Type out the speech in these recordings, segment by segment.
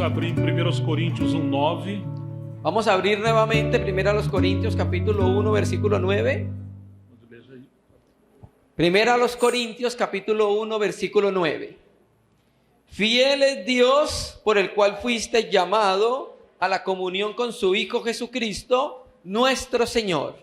abrir em 1 Coríntios 1:9. Vamos a abrir nuevamente 1 Corintios capítulo 1 versículo 9. 1 Corintios capítulo 1 versículo 9. Fiel es Dios por el cual fuiste llamado a la comunión con su Hijo Jesucristo, nuestro Señor.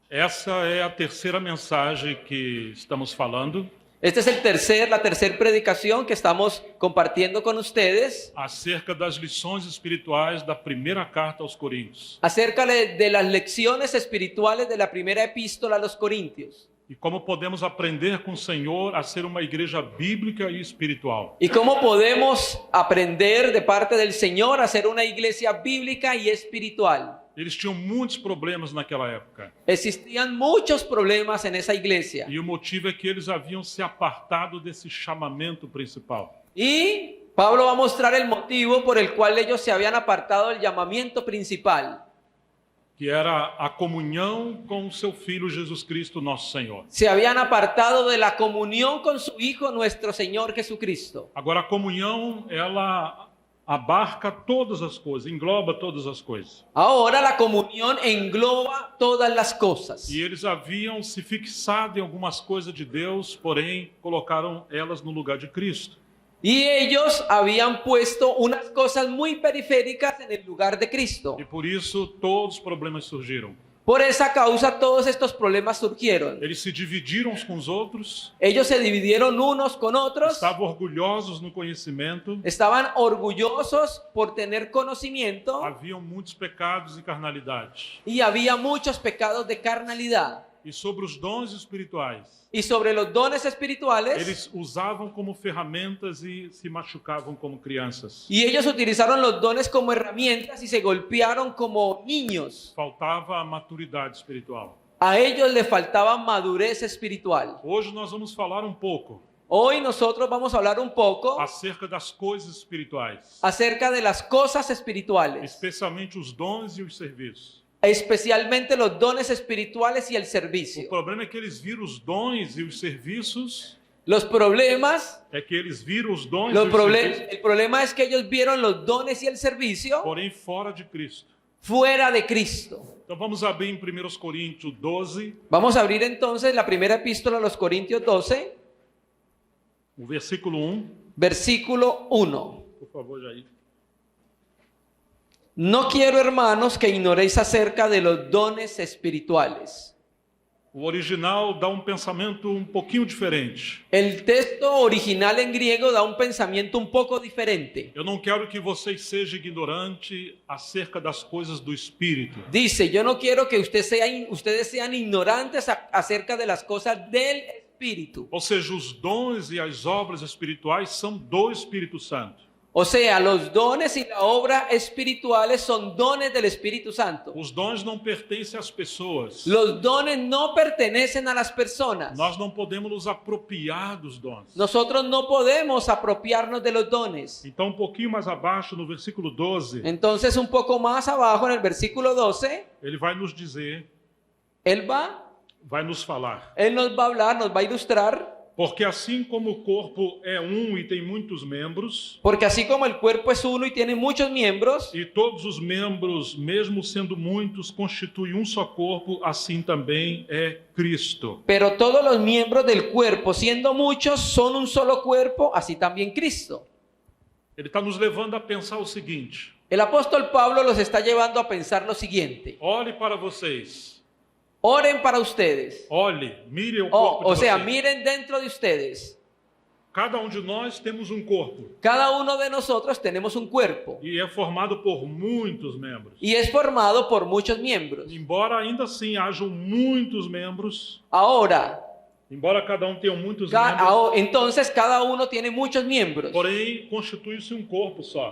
Essa é a terceira mensagem que estamos falando Esta es la tercera predicación que estamos compartiendo con ustedes acerca das lições espirituais da primeira carta aos Coríntios acerca de las lecciones espirituales de la primera epístola a los Corintios. e como podemos aprender com o Senhor a ser uma igreja bíblica e espiritual. Y cómo podemos aprender de parte del Señor a ser una iglesia bíblica y espiritual. Eles tinham muitos problemas naquela época Existían muchos problemas en esa iglesia. e o motivo é que eles haviam se apartado desse chamamento principal. Y Pablo va a mostrar el motivo por el cual ellos se habían apartado del llamamiento principal. Que era a comunhão com o seu Filho Jesus Cristo, nosso Senhor. Se habían apartado de la comunión con su Hijo, nuestro Señor Jesucristo. Agora, a comunhão, ela abarca todas as coisas, engloba todas as coisas. Ahora la comunión engloba todas las cosas. E eles haviam se fixado em algumas coisas de Deus, porém colocaram elas no lugar de Cristo. Y ellos habían puesto unas cosas muy periféricas en el lugar de Cristo. E por isso todos os problemas surgiram. Por esa causa todos estos problemas surgieron. Eles se dividiram uns com os outros, Ellos se dividieron unos con otros, estavam orgulhosos no conhecimento, estaban orgullosos por tener conocimiento haviam muitos pecados e carnalidade. y había muchos pecados de carnalidad. E sobre os dons espirituais, Y sobre los dones espirituales, eles usavam como ferramentas e se machucavam como crianças. y ellos utilizaron los dones como herramientas y se golpearon como niños. Faltava a maturidade espiritual. A ellos les faltaba madurez espiritual. Hoje nós vamos falar um pouco Hoy nosotros vamos a hablar un poco acerca das coisas espirituais, acerca de las cosas espirituales, especialmente os dons e os serviços. especialmente los dones espirituales y el O servicio. problema é que eles viram os dons e os serviços, Los problemas, é que eles viram os dons e os serviços, el problema es que ellos vieron los dones y el servicio porém fora de Cristo. fuera de Cristo. Então vamos abrir em 1 Coríntios 12, Vamos a abrir entonces la primera epístola a los Corintios 12, o versículo 1. versículo 1. Por favor, Jair. No quiero, hermanos, que ignoréis acerca de los dones espirituales. O original dá pensamento pouquinho diferente. El texto original en griego da un pensamiento un poco diferente. Eu não quero que vocês sejam ignorantes acerca das coisas do Espírito. Dice, yo no quiero que ustedes sean ignorantes acerca de las cosas del Espíritu. Ou seja, os dons e as obras espirituais são do Espírito Santo. O sea, los dones y la obra espirituales son dones del Espíritu Santo. Os dons não pertencem às pessoas. Los dones no pertenecen a las personas. Nós não podemos nos apropriar dos dons. Nosotros no podemos apropiarnos de los dones. Então, um pouquinho mais abaixo, no versículo 12, Entonces, un poco más abajo, en el versículo 12, ele vai nos dizer, Él nos falar. nos va a hablar, nos va a ilustrar. Porque assim como o corpo é um e tem muitos membros, Porque así como el cuerpo es uno y tiene muchos miembros, e todos os membros, mesmo sendo muitos, constituem um só corpo, assim também é Cristo. pero todos los miembros del cuerpo, siendo muchos, son un solo cuerpo, así también Cristo. Ele está nos levando a pensar o seguinte: El apóstol Pablo los está llevando a pensar lo siguiente. olhe para vocês, Oren para ustedes. olhe, mire o corpo O de sea, vocês. miren dentro de ustedes. Cada um de nós temos um corpo Cada uno de nosotros tenemos un cuerpo e é formado por muitos membros. y es formado por muchos miembros. Embora ainda assim hajam muitos membros, Ahora, embora cada um tenha muitos membros, entonces cada uno tiene muchos miembros. porém constitui-se um corpo só.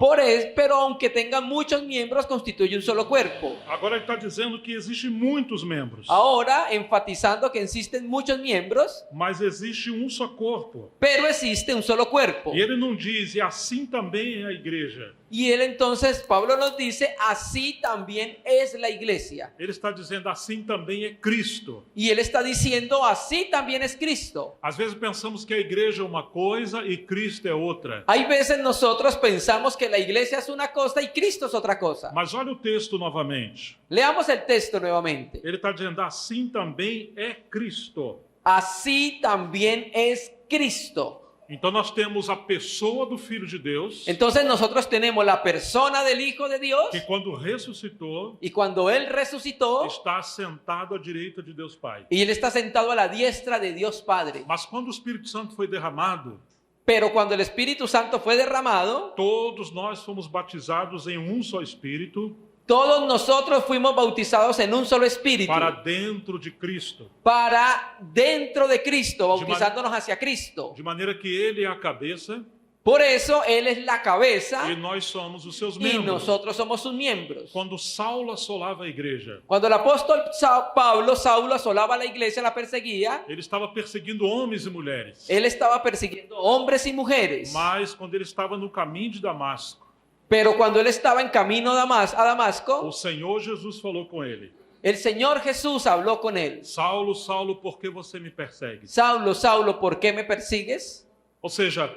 Pero aunque tengan muchos miembros, constituye un solo cuerpo. Agora ele está dizendo que existem muitos membros, Ahora, enfatizando que existen muchos miembros, mas existe um só corpo. pero existe un solo cuerpo. E ele não diz, e assim também é a igreja. Y él entonces, Pablo nos dice, así también es la iglesia. Ele está dizendo, assim também é Cristo. Y él está diciendo, así también es Cristo. Às vezes pensamos que a igreja é uma coisa e Cristo é outra. Hay veces nosotros pensamos que la iglesia es una cosa y Cristo es otra cosa. Mas olha o texto novamente. Leamos el texto nuevamente. Ele está dizendo, assim também é Cristo. Así también es Cristo. Então nós temos a pessoa do Filho de Deus, Entonces nosotros tenemos la persona del Hijo de Dios que quando ressuscitou, y cuando Él resucitó está sentado à direita de Deus Pai. y Él está sentado a la diestra de Dios Padre. Mas quando o Espírito Santo foi derramado, Pero cuando el Espíritu Santo fue derramado, todos nós fomos batizados em um só Espírito todos nosotros fuimos bautizados en un solo Espíritu para dentro de Cristo, para dentro de Cristo, bautizándonos hacia Cristo. de maneira que Ele é a cabeça Por eso Él es la cabeza e nós somos os seus y membros. nosotros somos sus miembros. Quando Saulo assolava a igreja, Cuando el apóstol Saulo asolaba la iglesia, la perseguía, ele estava perseguindo homens e mulheres. él estaba persiguiendo hombres y mujeres. Mas quando ele estava no caminho de Damasco, Pero cuando él estaba en camino a Damasco, o Senhor Jesus falou com ele: el Señor Jesús habló con él. Saulo, Saulo, por que você me persegue? Saulo, Saulo, ¿por qué me persigues? Ou seja,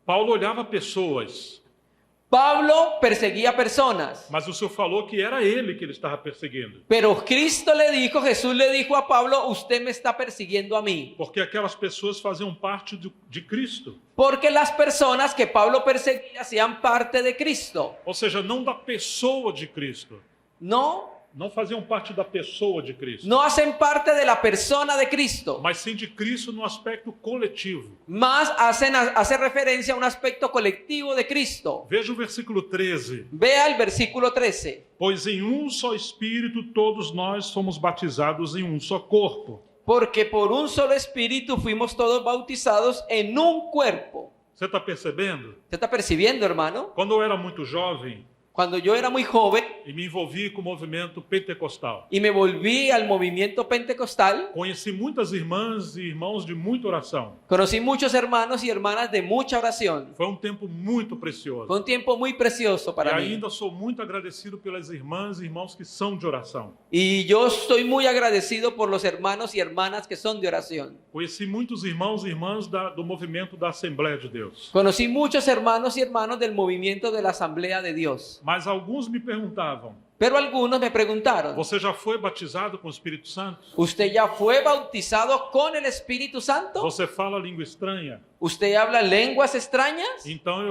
Paulo olhava pessoas, Pablo perseguía personas, mas o Senhor falou que era ele que ele estava perseguindo, pero Cristo le dijo, Jesús le dijo a Pablo, usted me está persiguiendo a mí. porque aquelas pessoas faziam parte de Cristo. Porque las personas que Pablo perseguía hacían parte de Cristo. Ou seja, não da pessoa de Cristo, não faziam parte da pessoa de Cristo, No hacen parte de la persona de Cristo, mas sim de Cristo no aspecto coletivo. más hace referencia a un aspecto colectivo de Cristo. Veja o versículo 13. Vea el versículo 13. Pois em um só Espírito todos nós fomos batizados em um só corpo. Porque por un solo espíritu fuimos todos bautizados en un cuerpo. Você está percebendo? ¿Usted está percibiendo, hermano? Quando eu era muito jovem Cuando yo era muy joven e me envolvi com o movimento pentecostal, y me volví al movimiento pentecostal, conheci muitas irmãs e irmãos de muita oração. conocí muchos hermanos y hermanas de mucha oración. Foi um tempo muito Fue precioso. un tiempo muy precioso E para mí. ainda sou muito agradecido pelas irmãs e irmãos que são de oração. Y yo estoy muy agradecido por los hermanos y hermanas que son de oración. Conheci muitos irmãos e irmãs do movimento da Assembleia de Deus. Conocí muchos hermanos y hermanas del movimiento de la Asamblea de Dios. Mas alguns me perguntavam: Pero algunos me preguntaron, você já foi batizado com o Espírito Santo? ¿usted ya fue bautizado con el Espíritu Santo? Você fala língua estranha? ¿Usted habla lenguas extrañas? Então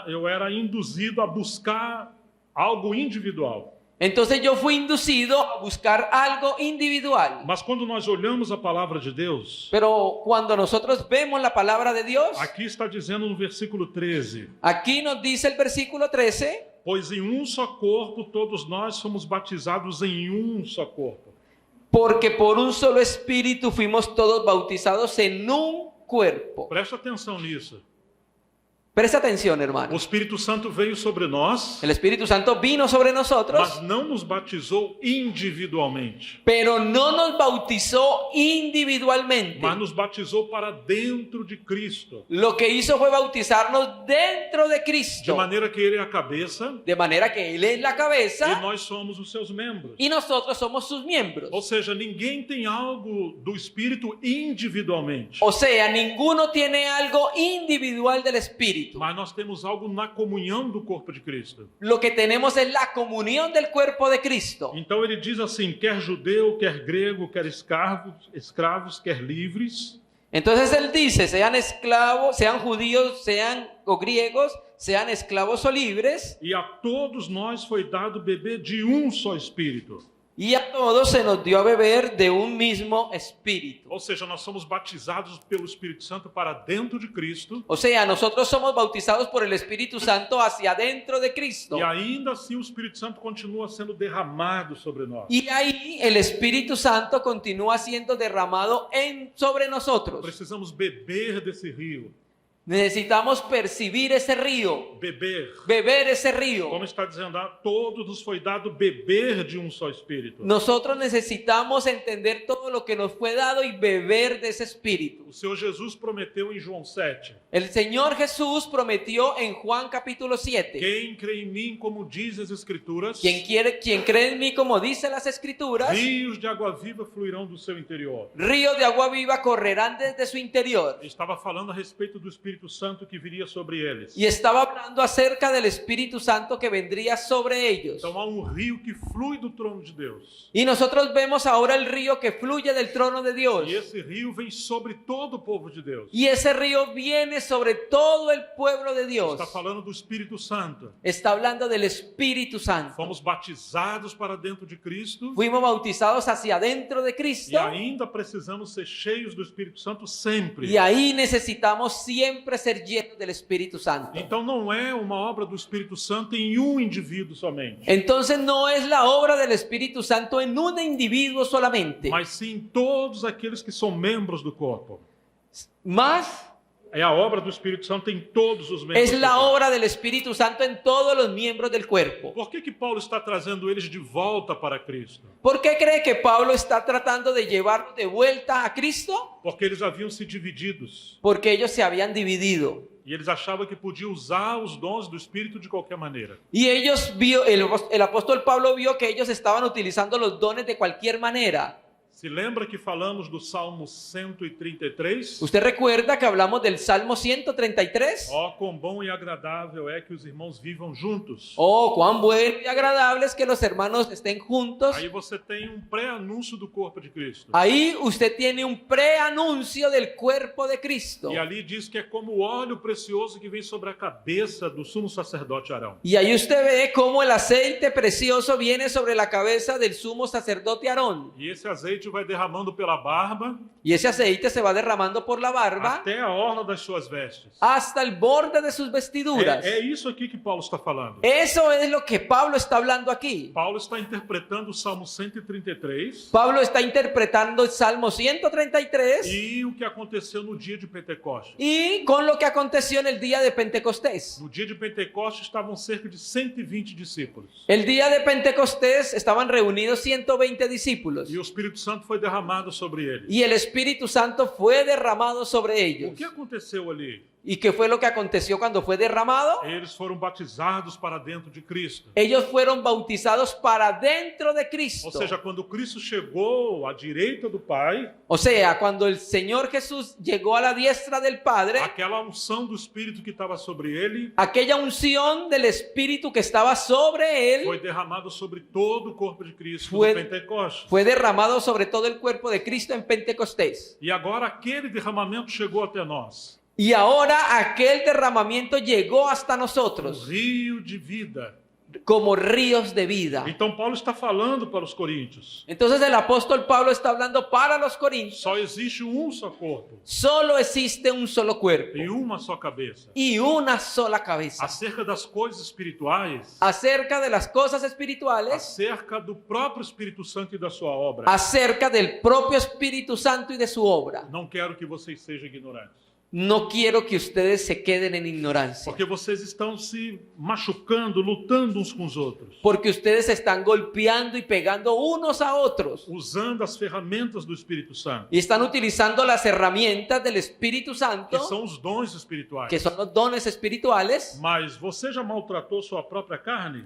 eu era induzido a buscar algo individual. Entonces yo fui inducido a buscar algo individual. Mas quando nós olhamos a palavra de Deus, Pero cuando nosotros vemos la palabra de Dios, aqui está dizendo no versículo 13: aquí nos dice el versículo 13, pois em um só corpo todos nós somos batizados em um só corpo. porque por un solo espíritu fuimos todos bautizados en un cuerpo. Presta atenção nisso. Presta atención, O hermano. Espírito Santo veio sobre nós, El Espíritu Santo vino sobre nosotros, mas não nos batizou individualmente, pero no nos bautizó individualmente. mas nos batizou para dentro de Cristo, Lo que hizo fue bautizarnos dentro de de Cristo, maneira que Ele é a cabeça de manera que Él es la e cabeza nós somos os seus membros. y nosotros somos sus miembros. Ou seja, ninguém tem algo do Espírito individualmente, O sea, ninguno tiene algo individual del Espíritu. mas nós temos algo na comunhão do corpo de Cristo. Lo que tenemos es la comunión del cuerpo de Cristo. Então ele diz assim: quer judeu, quer grego, quer escravos, quer livres, Entonces Él dice, sean esclavos, sean judíos, sean o griegos, sean esclavos o libres, e a todos nós foi dado beber de um só Espírito. y a todos se nos dio a beber de un mismo espíritu. Ou seja, nós somos batizados pelo Espírito Santo para dentro de Cristo, O sea, nosotros somos bautizados por el Espíritu Santo hacia adentro de Cristo. e ainda assim o Espírito Santo continua sendo derramado sobre nós. Y ahí el Espíritu Santo continúa siendo derramado sobre nosotros. Precisamos beber desse rio. Necesitamos percibir ese río, beber. beber ese río. Como está dizendo, a todos nos foi dado beber de um só Espírito. Nosotros necesitamos entender todo lo que nos fue dado y beber de ese espíritu. O Senhor Jesus prometeu em João 7, El Señor Jesús prometió en Juan capítulo 7. quem crê em mim, como diz as Escrituras, Quien cree en mí, como dice las escrituras, rios de água viva fluirão do seu interior. ríos de agua viva correrán desde su interior. Estava falando a respeito do Espírito Santo que viria sobre eles. Y estaba hablando acerca del Espíritu Santo que vendría sobre ellos. Então há um rio que flui do trono de Deus. Y nosotros vemos ahora el río que fluye del trono de Dios. E esse rio vem sobre todo o povo de Deus. Y ese río viene sobre todo el pueblo de Dios. Está falando do Espírito Santo. Está hablando del Espíritu Santo. Fomos batizados para dentro de Cristo Fuimos bautizados hacia adentro de e Cristo. ainda precisamos ser cheios do Espírito Santo sempre. Y ahí necesitamos siempre ser llenos del Espíritu Santo. Então não é uma obra do Espírito Santo em um indivíduo somente, Entonces no es la obra del Espíritu Santo en un individuo solamente, mas sim em todos aqueles que são membros do corpo. más É a obra do Espírito Santo em todos os membros es do la corpo. obra del Espíritu Santo en todos los miembros del cuerpo. Por que Paulo está trazendo eles de volta para Cristo? ¿Por qué cree que Pablo está tratando de llevarlos de vuelta a Cristo? Porque eles haviam se divididos Porque ellos se habían dividido. e eles achavam que podiam usar os dons do Espírito de qualquer maneira. Y el apóstol Pablo vio que ellos estaban utilizando los dones de cualquier manera. Se lembra que falamos do Salmo 133? ¿Usted recuerda que hablamos del Salmo 133? Ó, quão bom e agradável é que os irmãos vivam juntos. Oh, cuán bueno y agradable es que los hermanos estén juntos. Aí você tem um pré-anúncio do corpo de Cristo. Ahí usted tiene un preanuncio del cuerpo de Cristo. E ali diz que é como o óleo precioso que vem sobre a cabeça do sumo sacerdote Arão. Y ahí usted ve cómo el aceite precioso viene sobre la cabeza del sumo sacerdote Aarón. E esse azeite vai derramando pela barba Y ese aceite se va derramando por la barba até a orla das suas vestes. hasta el borde de sus vestiduras. É isso aqui que Paulo está falando. Eso es lo que Pablo está hablando aquí. Paulo está interpretando o Salmo 133 Pablo está interpretando el Salmo 133 e o que aconteceu no dia de Pentecostes. y con lo que aconteció en el día de Pentecostés. No dia de Pentecostes estavam cerca de 120 discípulos. El día de Pentecostés estaban reunidos 120 discípulos. E o Espírito Santo foi derramado sobre eles. Y el Espíritu Santo fue derramado sobre ellos. O que aconteceu ali? ¿Y qué fue lo que aconteció cuando fue derramado? Eles foram batizados para dentro de Cristo. Ellos fueron bautizados para dentro de Ou Cristo. seja, quando Cristo chegou à direita do Pai, O sea, cuando el Señor Jesús llegó a la diestra del Padre, aquela unção do Espírito que estava sobre ele aquella unción del Espíritu que estaba sobre foi él derramado sobre todo o corpo de Cristo no Foi- Pentecostes. fue derramado sobre todo el cuerpo de Cristo en Pentecostés. E agora aquele derramamento chegou até nós. Y ahora aquel derramamiento llegó hasta Um nosotros rio de vida. como ríos de vida. Então Paulo está falando para os coríntios. Entonces el apóstol Pablo está hablando para los corintios. Só existe um só corpo Solo existe un solo cuerpo e uma só cabeça. y una sola cabeza. Acerca das coisas espirituais, Acerca de las cosas espirituales, acerca do próprio Espírito Santo e da sua obra, acerca del propio Espíritu Santo y de su obra. não quero que vocês sejam ignorantes. No quiero que ustedes se queden en ignorancia, Porque vocês estão se machucando, lutando uns com os outros, porque ustedes se están golpeando y pegando unos a otros usando as ferramentas do Espírito Santo, y están utilizando las herramientas del Espíritu que Santo, são os dons espirituais. que son los dones espirituales. Mas você já maltratou sua própria carne?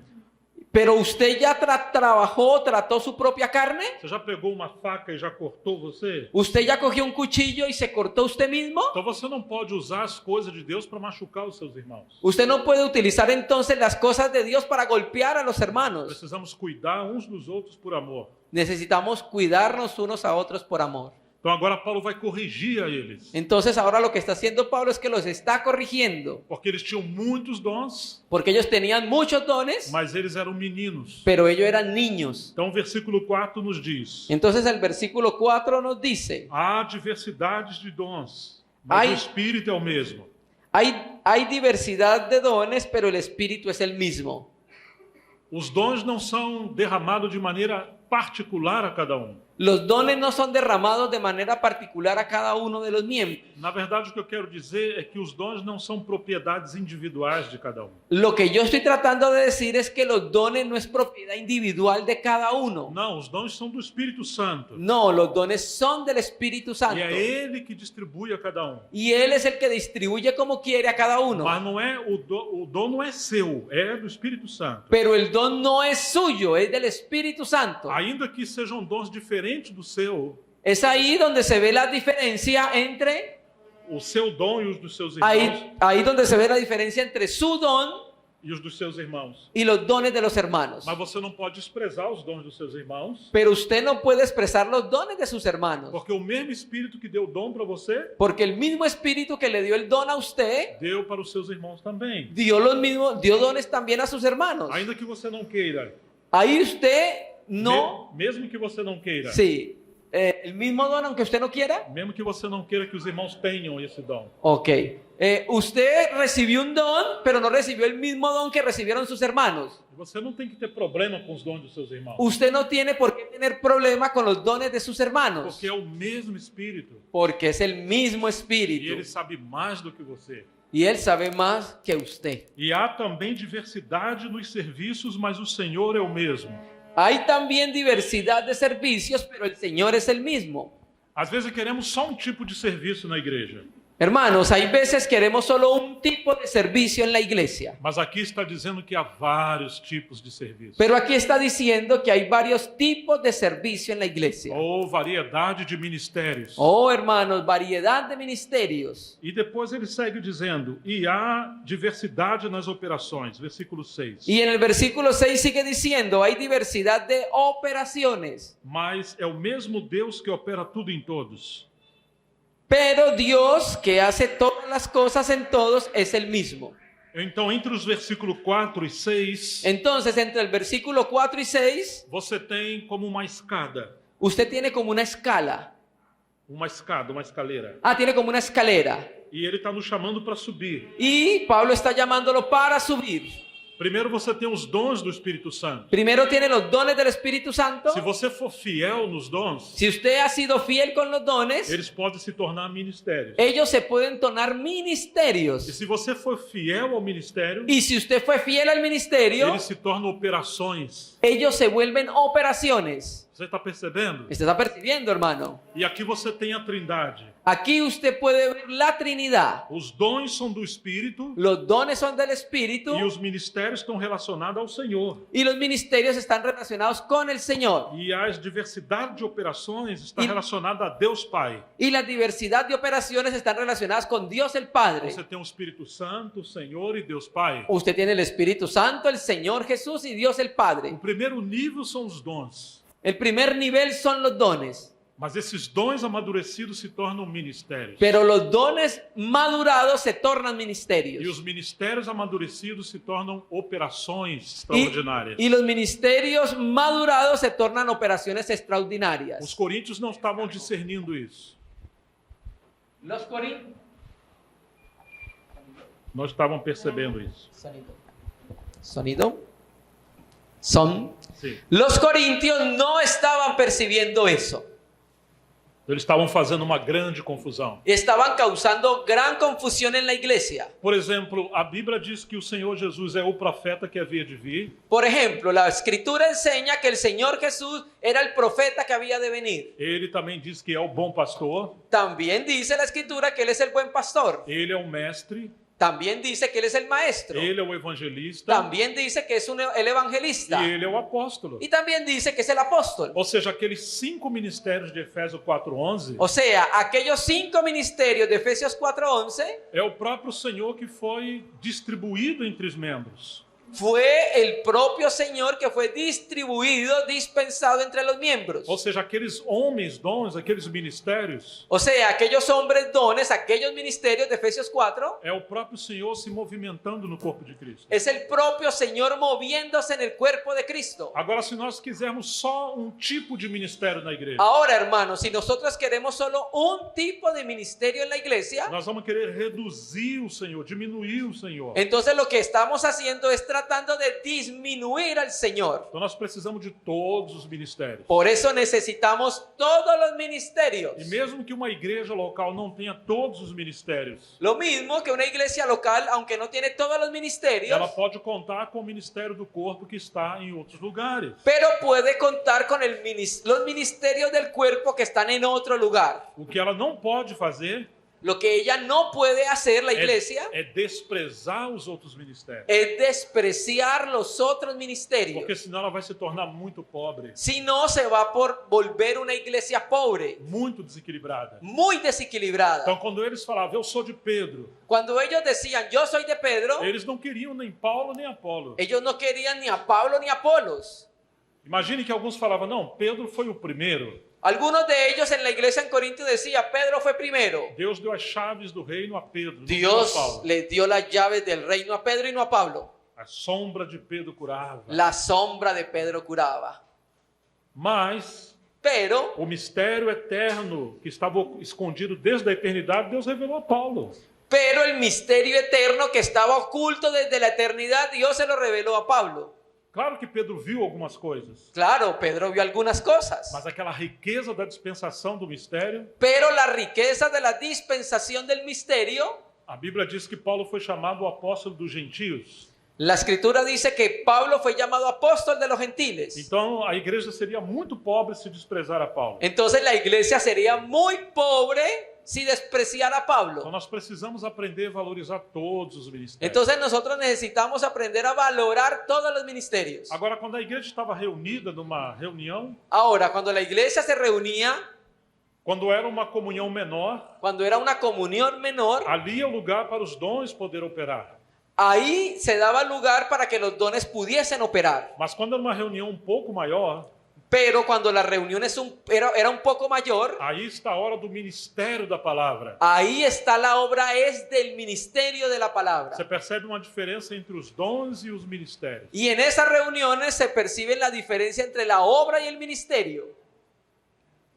Pero usted ya trató su propia carne. Você já pegou uma faca e já cortou você? Usted ya cogió un cuchillo y se cortó usted mismo. Então você não pode usar as coisas de Deus para machucar os seus irmãos. Usted no puede utilizar entonces las cosas de Dios para golpear a los hermanos. Precisamos cuidar uns dos outros por amor. Necesitamos cuidarnos unos a otros por amor. Então agora Paulo vai corrigir a eles. Entonces ahora lo que está haciendo Pablo es que los está corrigiendo, Porque eles tinham muitos dons, porque ellos tenían muchos dones, mas eles eram meninos. pero ellos eran niños. Então o versículo 4 nos diz: Entonces el versículo 4 nos dice, há diversidades de dons, mas Ai. o Espírito é o mesmo. hay diversidad de dones, pero el Espíritu es el mismo. Os dons não são derramados de maneira particular a cada um. Los dones no son derramados de manera particular a cada uno de los miembros. Na verdade, o que eu quero dizer é que os dons não são propriedades individuais de cada um. Lo que yo estoy tratando de decir es que los dones no es propiedad individual de cada uno. Não, os dons são do Espírito Santo. No, los dones son del Espíritu Santo. E é Ele que distribui a cada um. Y Él es el que distribuye como quiere a cada uno. Mas não é o dom não é seu, é do Espírito Santo. Pero el don no es suyo, es del Espíritu Santo. Ainda que sejam dons diferentes do seu, Es ahí donde se ve la diferencia entre o seu dom e os dos seus irmãos ahí donde se ve la diferencia entre su don e os dos seus irmãos. y los dones de los hermanos. Mas você não pode desprezar os dons dos seus irmãos, Pero usted no puede expresar los dones de sus hermanos, porque o mesmo Espírito que deu o dom para você, porque el mismo Espíritu que le dio el don a usted deu para os seus irmãos também. dio dones también a sus hermanos. Ainda que você não queira, Ahí usted no, mesmo que você não queira, sí, el mismo don aunque usted no quiera. mesmo que você não queira que os irmãos tenham esse dom. Ok. Usted recibió un don, pero no recibió el mismo don que recibieron sus hermanos. Você não tem que ter problema com os dons dos seus irmãos, Usted no tiene por qué tener problema con los dones de sus hermanos, porque é o mesmo Espírito porque es el mismo e Espíritu Ele sabe mais do que você. y Él sabe más que usted. E há também diversidade nos serviços, mas o Senhor é o mesmo. Hay también diversidad de servicios, pero el Señor es el mismo. Às vezes queremos só um tipo de serviço na igreja, Hermanos, hay veces queremos solo un tipo de servicio en la iglesia, mas aqui está dizendo que há vários tipos de serviço, pero aquí está diciendo que hay varios tipos de servicio en la iglesia. ou variedade de ministérios. Oh, hermanos, variedad de ministerios. E depois ele segue dizendo, e há diversidade nas operações, versículo 6. Y en el versículo 6 sigue diciendo, hay diversidad de operaciones, Mas é o mesmo Deus que opera tudo em todos. pero Dios que hace todas las cosas en todos es el mismo. Então, entre os versículos 4 e 6, Entonces, entre el versículo 4 y 6, você tem como uma escada, usted tiene como una escala. uma escaleira. Tiene como una escalera. E ele está nos chamando para subir. Y Pablo está llamándolo para subir. Primeiro você tem os dons do Espírito Santo. Primero tiene los dones del Espíritu Santo. Se você for fiel nos dons, Si usted ha sido fiel con los dones, eles podem se tornar ministérios. ellos se pueden tornar E ministerios. se você for fiel ao ministério, Y si usted fue fiel al ministerio, eles se tornam operações. ellos se vuelven operaciones. Você está percebendo? ¿Usted está percibiendo, hermano? E aqui você tem a Trindade. Aquí usted puede ver la Trinidad. Os dons são do Espírito Los dones son del Espíritu e os ministérios estão relacionados ao Senhor. y los ministerios están relacionados con el Señor. E a diversidade de operações está relacionada a Deus Pai. Y la diversidad de operaciones están relacionadas con Dios el Padre. Você tem o Espírito Santo, o Senhor e Deus Pai. Usted tiene el Espíritu Santo, el Señor Jesús y Dios el Padre. O primeiro nível são os dons. El primer nivel son los dones, Mas esses dons amadurecidos se tornam ministérios. pero los dones madurados se tornan E ministerios. os ministérios amadurecidos se tornam operações Y, extraordinárias. y los ministerios madurados se tornan operaciones Os extraordinarias. coríntios não estavam discernindo isso. Los corintios. Não estavam percebendo isso. Sonido. Son. Sim. Los corintios no estaban percibiendo eso. Eles estavam fazendo uma grande confusão. Estaban causando gran confusión en la iglesia. Por exemplo, a Bíblia diz que o Senhor Jesus é o profeta que havia de vir. Por ejemplo, la escritura enseña que el Señor Jesús era el profeta que había de venir. Ele também diz que é o bom pastor. También dice la escritura que Él es el buen pastor. Ele é o mestre. También dice que Él es el maestro. Ele é o evangelista. También dice que es el evangelista. E ele é o apóstolo. Y también dice que es el apóstol. Ou seja, aqueles 5 ministérios de Efésios 4:11 O sea, aquellos 5 ministerios de Efesios 4:11 é o próprio Senhor que foi distribuído entre os membros. fue el propio Señor que fue distribuido, dispensado entre los miembros. Ou seja, aqueles homens, dons, aqueles ministérios, O sea, aquellos hombres dones, aquellos ministerios de Efesios 4, é o próprio Senhor se movimentando no corpo de Cristo. es el propio Señor moviéndose en el cuerpo de Cristo. Agora, se nós quisermos só um tipo de ministério na igreja, Ahora, hermanos, si nosotros queremos solo un tipo de ministerio en la iglesia, nós vamos querer reduzir o Senhor, diminuir o Senhor. entonces lo que estamos haciendo es tratar tratando de disminuir al Señor. Então nós precisamos de todos os ministérios. Por eso necesitamos todos los ministerios. E mesmo que uma igreja local não tenha todos os ministérios, Lo mismo que una iglesia local, aunque no tiene todos los ministerios, ela pode contar com o ministério do corpo que está em outros lugares. pero puede contar con los ministerios del cuerpo que están en otro lugar. O que ela não pode fazer Lo que ella no puede hacer, la iglesia, é desprezar os outros ministérios. es despreciar los otros ministerios. Porque senão ela vai se tornar muito pobre, Si no, se va por volver una iglesia pobre, muito desequilibrada. muy desequilibrada. Então, quando eles falavam, eu sou de Pedro, Cuando ellos decían, yo soy de Pedro, eles não queriam nem Paulo nem Apolo. ellos no querían ni a Pablo ni a Apolos. Imagine que alguns falavam, não, Pedro foi o primeiro. Algunos de ellos en la iglesia en Corinto decían, Pedro fue primero. Deus deu as chaves do reino a Pedro, não deu a Dios Paulo. le dio las llaves del reino a Pedro y no a Pablo. A sombra de Pedro curava. La sombra de Pedro curaba. Mas Pero o mistério eterno que estava escondido desde a eternidade, Deus revelou a Paulo. el misterio eterno que estaba oculto desde la eternidad, Dios se lo reveló a Pablo. Claro que Pedro viu algumas coisas, Claro, Pedro vio algunas cosas, mas aquela riqueza da dispensação do mistério, pero la riqueza de la dispensación del misterio, a Bíblia diz que Paulo foi chamado o apóstolo dos gentios. la escritura dice que Pablo fue llamado apóstol de los gentiles. Então a igreja seria muito pobre se desprezar a Paulo. Entonces la iglesia sería muy pobre si despreciara a Então Pablo. nós precisamos aprender a valorizar todos os ministérios. Entonces nosotros necesitamos aprender a valorar todos los ministerios. Agora, quando a igreja estava reunida numa reunião, Ahora, cuando la iglesia se reunía, quando era uma comunhão menor, cuando era una comunión menor, ali é o lugar para os dons poder operar. ahí se daba lugar para que los dones pudiesen operar. Mas quando era uma reunião um pouco maior, Pero cuando la reunión era un poco mayor, aí está a hora do ministério da palavra. ahí está la obra, es del ministerio de la palabra. Você percebe uma diferença entre os dons e os ministérios. Y en esas reuniones se percibe la diferencia entre la obra y el ministerio.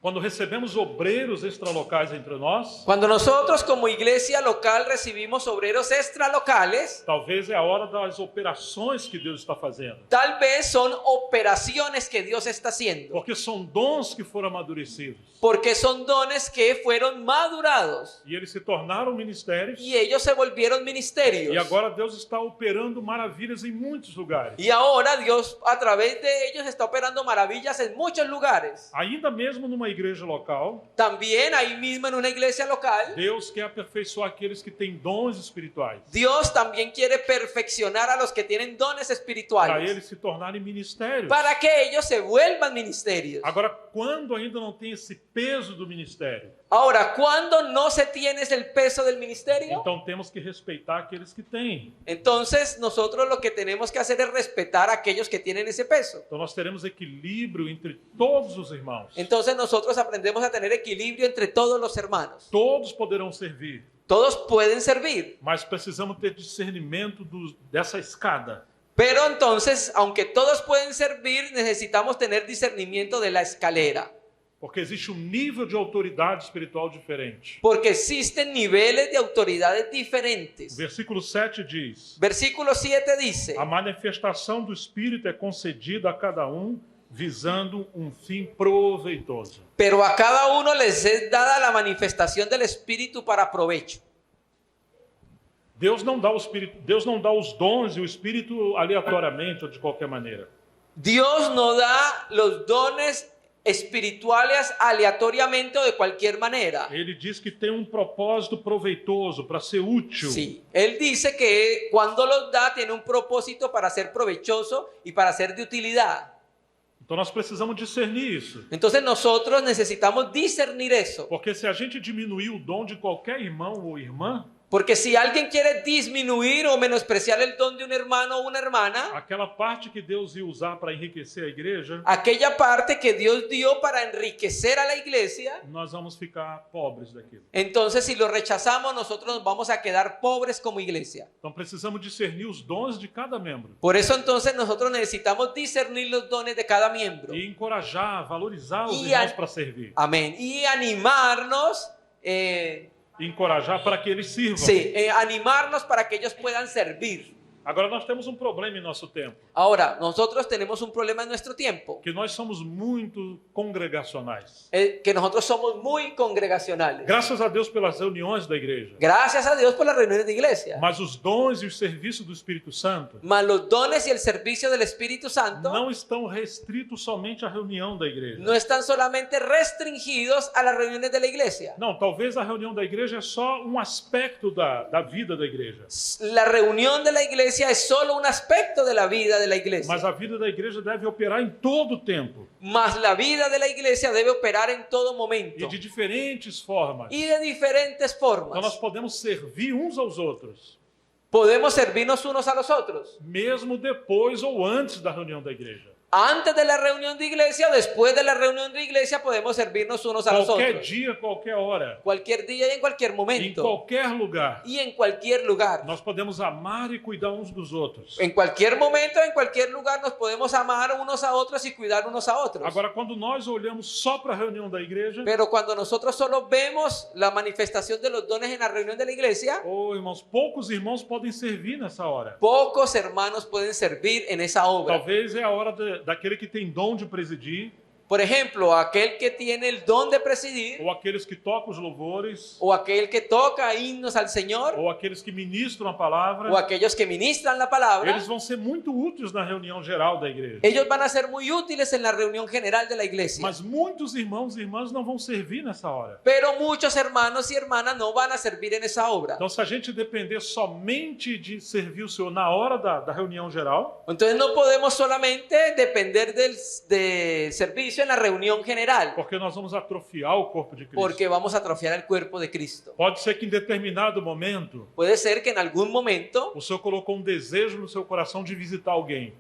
Quando recebemos obreiros extralocais entre nós, Cuando nosotros como iglesia local recibimos obreros extralocales, talvez é a hora das operações que Deus está fazendo. tal vez son operaciones que Dios está haciendo, Porque são dons que foram amadurecidos. porque son dones que fueron madurados E eles se tornaram ministérios. y ellos se volvieron ministerios. E agora Deus está operando maravilhas em muitos lugares. Y ahora Dios a través de ellos está operando maravillas en muchos lugares. Ainda mesmo numa igreja local, También ahí mismo en una iglesia local, Deus quer aperfeiçoar aqueles que têm dons espirituais, Dios también quiere perfeccionar a los que tienen dones para espirituales, eles se tornarem ministérios. para que ellos se vuelvan ministerios. Agora, quando ainda não tem esse peso do ministério, Ahora, cuando no se tiene el peso del ministerio, então temos que respeitar aqueles que têm. entonces nosotros lo que tenemos que hacer es respetar a aquellos que tienen ese peso. Então nós teremos equilíbrio entre todos os irmãos. Entonces nosotros aprendemos a tener equilibrio entre todos los hermanos. Todos poderão servir, Todos pueden servir, mas precisamos ter discernimento dessa escada. pero entonces, aunque todos pueden servir, necesitamos tener discernimiento de la escalera. Porque existe um nível de autoridade espiritual diferente. Porque existen niveles de autoridades O diferentes. versículo 7 diz: Versículo 7 dice, a manifestação do Espírito é concedida a cada visando um fim proveitoso. pero a cada uno les es dada la manifestación del Espíritu para provecho. Deus não dá o Espírito, Deus não dá os dons e o Espírito aleatoriamente ou de qualquer maneira. Dios no da los dones espirituales aleatoriamente o de cualquier manera. Ele diz que tem um propósito proveitoso para ser útil. Sí, Él dice que cuando los da tiene un propósito para ser provechoso y para ser de utilidad. Então nós precisamos discernir isso. Entonces nosotros necesitamos discernir eso. Porque se a gente diminuir o dom de qualquer irmão ou irmã, Porque si alguien quiere disminuir o menospreciar el don de un hermano o una hermana, aquela parte que Deus ia usar para enriquecer a igreja, aquella parte que Dios dio para enriquecer a la iglesia, nós vamos ficar pobres daquilo. entonces si lo rechazamos nosotros nos vamos a quedar pobres como iglesia. Então precisamos discernir os dons de cada membro Por eso entonces nosotros necesitamos discernir los dones de cada miembro. e encorajar, valorizar os E irmãos a- para servir. Amén. Y animarnos, E encorajar para que eles sirvam. sí, animarnos para que ellos puedan servir. Agora nós temos um problema em nosso tempo, Ahora, nosotros tenemos un problema en nuestro tiempo, que nós somos muito congregacionais. que nosotros somos muy congregacionales. Graças a Deus pelas reuniões da igreja. Gracias a Dios por las reuniones de iglesia. Mas os dons e os serviços do Espírito Santo Mas los dones y el servicio del Espíritu Santo não estão restritos somente à reunião da igreja. no están solamente restringidos a las reuniones de la iglesia. Não, talvez a reunião da igreja é só um aspecto da vida da igreja. La reunión de la iglesia es solo un aspecto de la vida de la iglesia. Mas a vida da igreja deve operar em todo o tempo Mas la vida de la iglesia debe operar en todo momento e de diferentes formas. y de diferentes Então nós formas. podemos servir uns aos outros, Podemos servirnos unos a los otros. mesmo depois ou antes da reunião da igreja. Antes de la reunión de iglesia o después de la reunión de iglesia podemos servirnos unos a los Qualquer otros. dia, qualquer hora, Cualquier día y en cualquier em momento. qualquer lugar, Y en cualquier lugar. nós podemos amar e cuidar uns dos outros. En cualquier momento, en cualquier lugar nos podemos amar unos a otros y cuidar unos a otros. Agora, quando nós olhamos só para a reunião da igreja, Pero cuando nosotros solo vemos la manifestación de los dones en la reunión de la iglesia, irmãos, poucos irmãos podem servir nessa hora. pocos hermanos pueden servir en esa obra. Talvez é a hora daquele que tem dom de presidir, Por ejemplo, aquel que tiene el don de presidir, ou aqueles que tocam os louvores, o aquel que toca himnos al Señor, ou aqueles que ministram a palavra. o aquellos que ministran la palabra, Eles vão ser muito úteis na reunião geral da igreja. ellos van a ser muy útiles en la reunión general de la iglesia. Mas muitos irmãos e irmãs não vão servir nessa hora. Pero muchos hermanos y hermanas no van a servir en esa obra. Então, se a gente depender somente de servir o Senhor na hora da reunião geral, Entonces no podemos solamente depender del servicio en la reunión general, porque nós vamos atrofiar o corpo de Cristo. porque vamos a atrofiar el cuerpo de Cristo. Pode ser que em determinado momento Puede ser que en algún momento o Senhor colocou um desejo no seu coração de visitar alguém,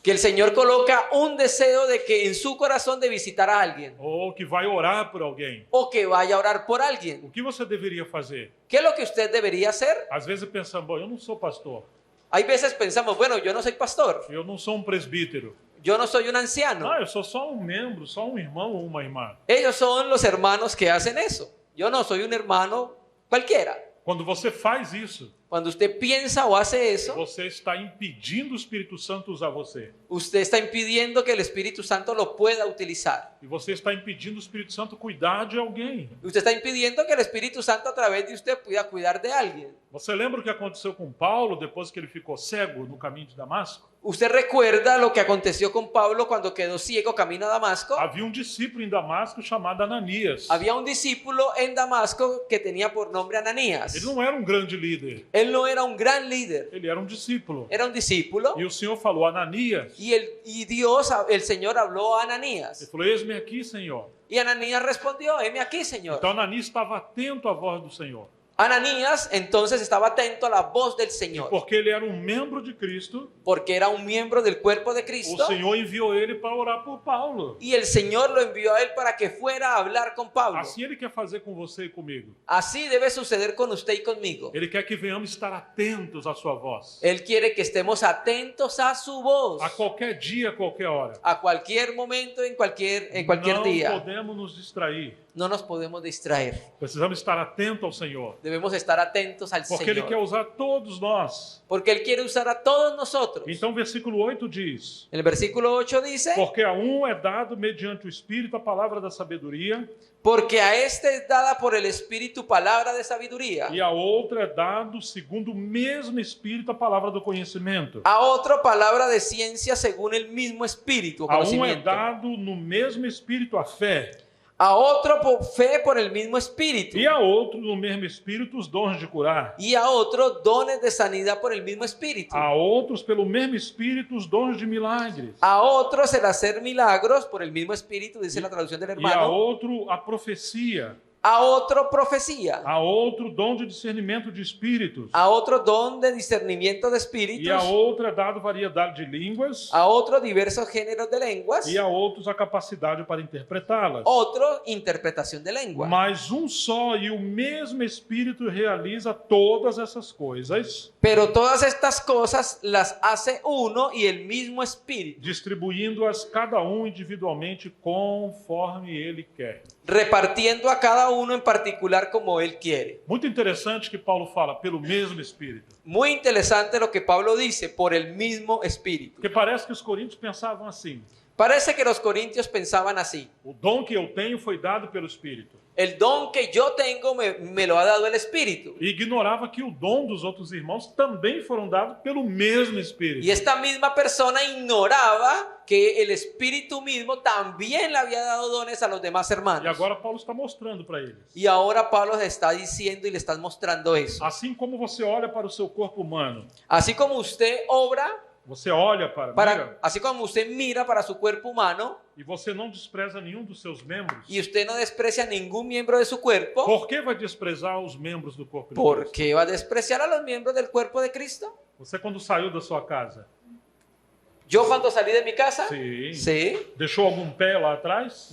que el Señor coloca un deseo de que en su corazón de visitar a alguien ou que vai orar por alguém. o que vaya a orar por alguien. O que você deveria fazer? ¿Qué es lo que usted debería hacer? Às vezes pensamos, bom, eu não sou pastor, Hay veces pensamos, bueno, yo no soy pastor, eu não sou um presbítero. yo no soy un anciano. Ah, eu sou só um membro, só um irmão ou uma irmã. Ellos son los hermanos que hacen eso. Yo no soy un hermano cualquiera. Quando você faz isso, Cuando usted piensa o hace eso, você está impedindo o Espírito Santo usar você. usted está impidiendo que el Espíritu Santo lo pueda utilizar. E você está impedindo o Espírito Santo cuidar de alguém. Usted está impidiendo que el Espíritu Santo a través de usted pueda cuidar de alguien. Você lembra o que aconteceu com Paulo depois que ele ficou cego no caminho de Damasco? ¿Usted recuerda lo que aconteció con Pablo cuando quedó ciego camino a Damasco? Havia um discípulo em Damasco chamado Ananias. Había un discípulo en Damasco que tenía por nombre Ananías. Ele não era um grande líder, Él no era un gran líder, ele era um discípulo. era un discípulo. E o Senhor falou, Ananias. Y Dios, el Señor habló a Ele Ananías. falou, eis-me aqui, Senhor. Y Ananías respondió, heme aquí, Señor. Então Ananias estava atento à voz do Senhor. Ananías entonces estaba atento a la voz del Señor, Porque ele era um membro de Cristo, porque era un miembro del cuerpo de o Cristo. Senhor enviou ele para orar por Paulo. Y el Señor lo envió a él para que fuera a hablar con Pablo. Assim ele quer fazer com você e comigo. Así debe suceder con usted y conmigo. Ele quer que venhamos estar atentos à sua voz. Él quiere que estemos atentos a su voz. A qualquer dia, a qualquer hora. A cualquier momento, en cualquier Não día. podemos nos distrair. No nos podemos distraer. Precisamos estar atentos ao Senhor. Debemos estar atentos al Porque Ele quer Señor. usar todos nós. Porque Él quiere usar a todos nosotros. Então, versículo 8 diz: El versículo 8 dice, Porque a um é dado mediante o Espírito a palavra da sabedoria, porque a este es dada por el Espíritu palabra de sabiduría. e a outro é dado segundo o mesmo Espírito a palavra do conhecimento. A otro palabra de ciencia según el mismo Espíritu, A um é conocimiento. dado no mesmo Espírito a fé, A otro fe por el mismo Espíritu. e a outro no mesmo Espírito os dons de curar. Y a otro dones de sanidad por el mismo Espíritu. A outros pelo mesmo Espírito os dons de milagres. A otros el hacer milagros por el mismo Espíritu, dice la traducción del E a hermano. outro a profecia. A otro profecía. A outro dom de discernimento de espíritos. A otro don de discernimiento de E a espíritus. outra é dado variedade de línguas. A otro diversos géneros de lenguas. E a outros a capacidade para interpretá-las. Otro interpretación de lengua. Mas um só e o mesmo Espírito realiza todas essas coisas, Pero todas estas cosas las hace uno y el mismo Espíritu, distribuindo-as cada um individualmente conforme ele quer. repartiendo a cada uno en particular como Él quiere. Muito interessante que Paulo fala, pelo mesmo Espírito. Muy interesante lo que Pablo dice, por el mismo Espíritu. Porque parece que os coríntios pensavam assim: Parece que los corintios pensaban así. o dom que eu tenho foi dado pelo Espírito. El don que yo tengo me lo ha dado el Espíritu. E ignorava que o dom dos outros irmãos também foram dados pelo mesmo Espírito. Y esta misma persona ignoraba que el Espíritu mismo también le había dado dones a los demás E hermanos. agora Paulo está mostrando para eles. Y ahora Pablo les está diciendo y le está mostrando eso. Assim como você olha para o seu corpo humano, Así como usted obra, você olha mira, así como usted mira para su cuerpo humano e você não despreza nenhum dos seus membros, y usted no desprecia ningún miembro de su cuerpo, por que vai desprezar os membros do corpo de ¿por Cristo? qué va a despreciar a los miembros del cuerpo de Cristo? Você quando saiu da sua casa, Yo cuando salí de mi casa, sim, sí, deixou algum pé lá atrás?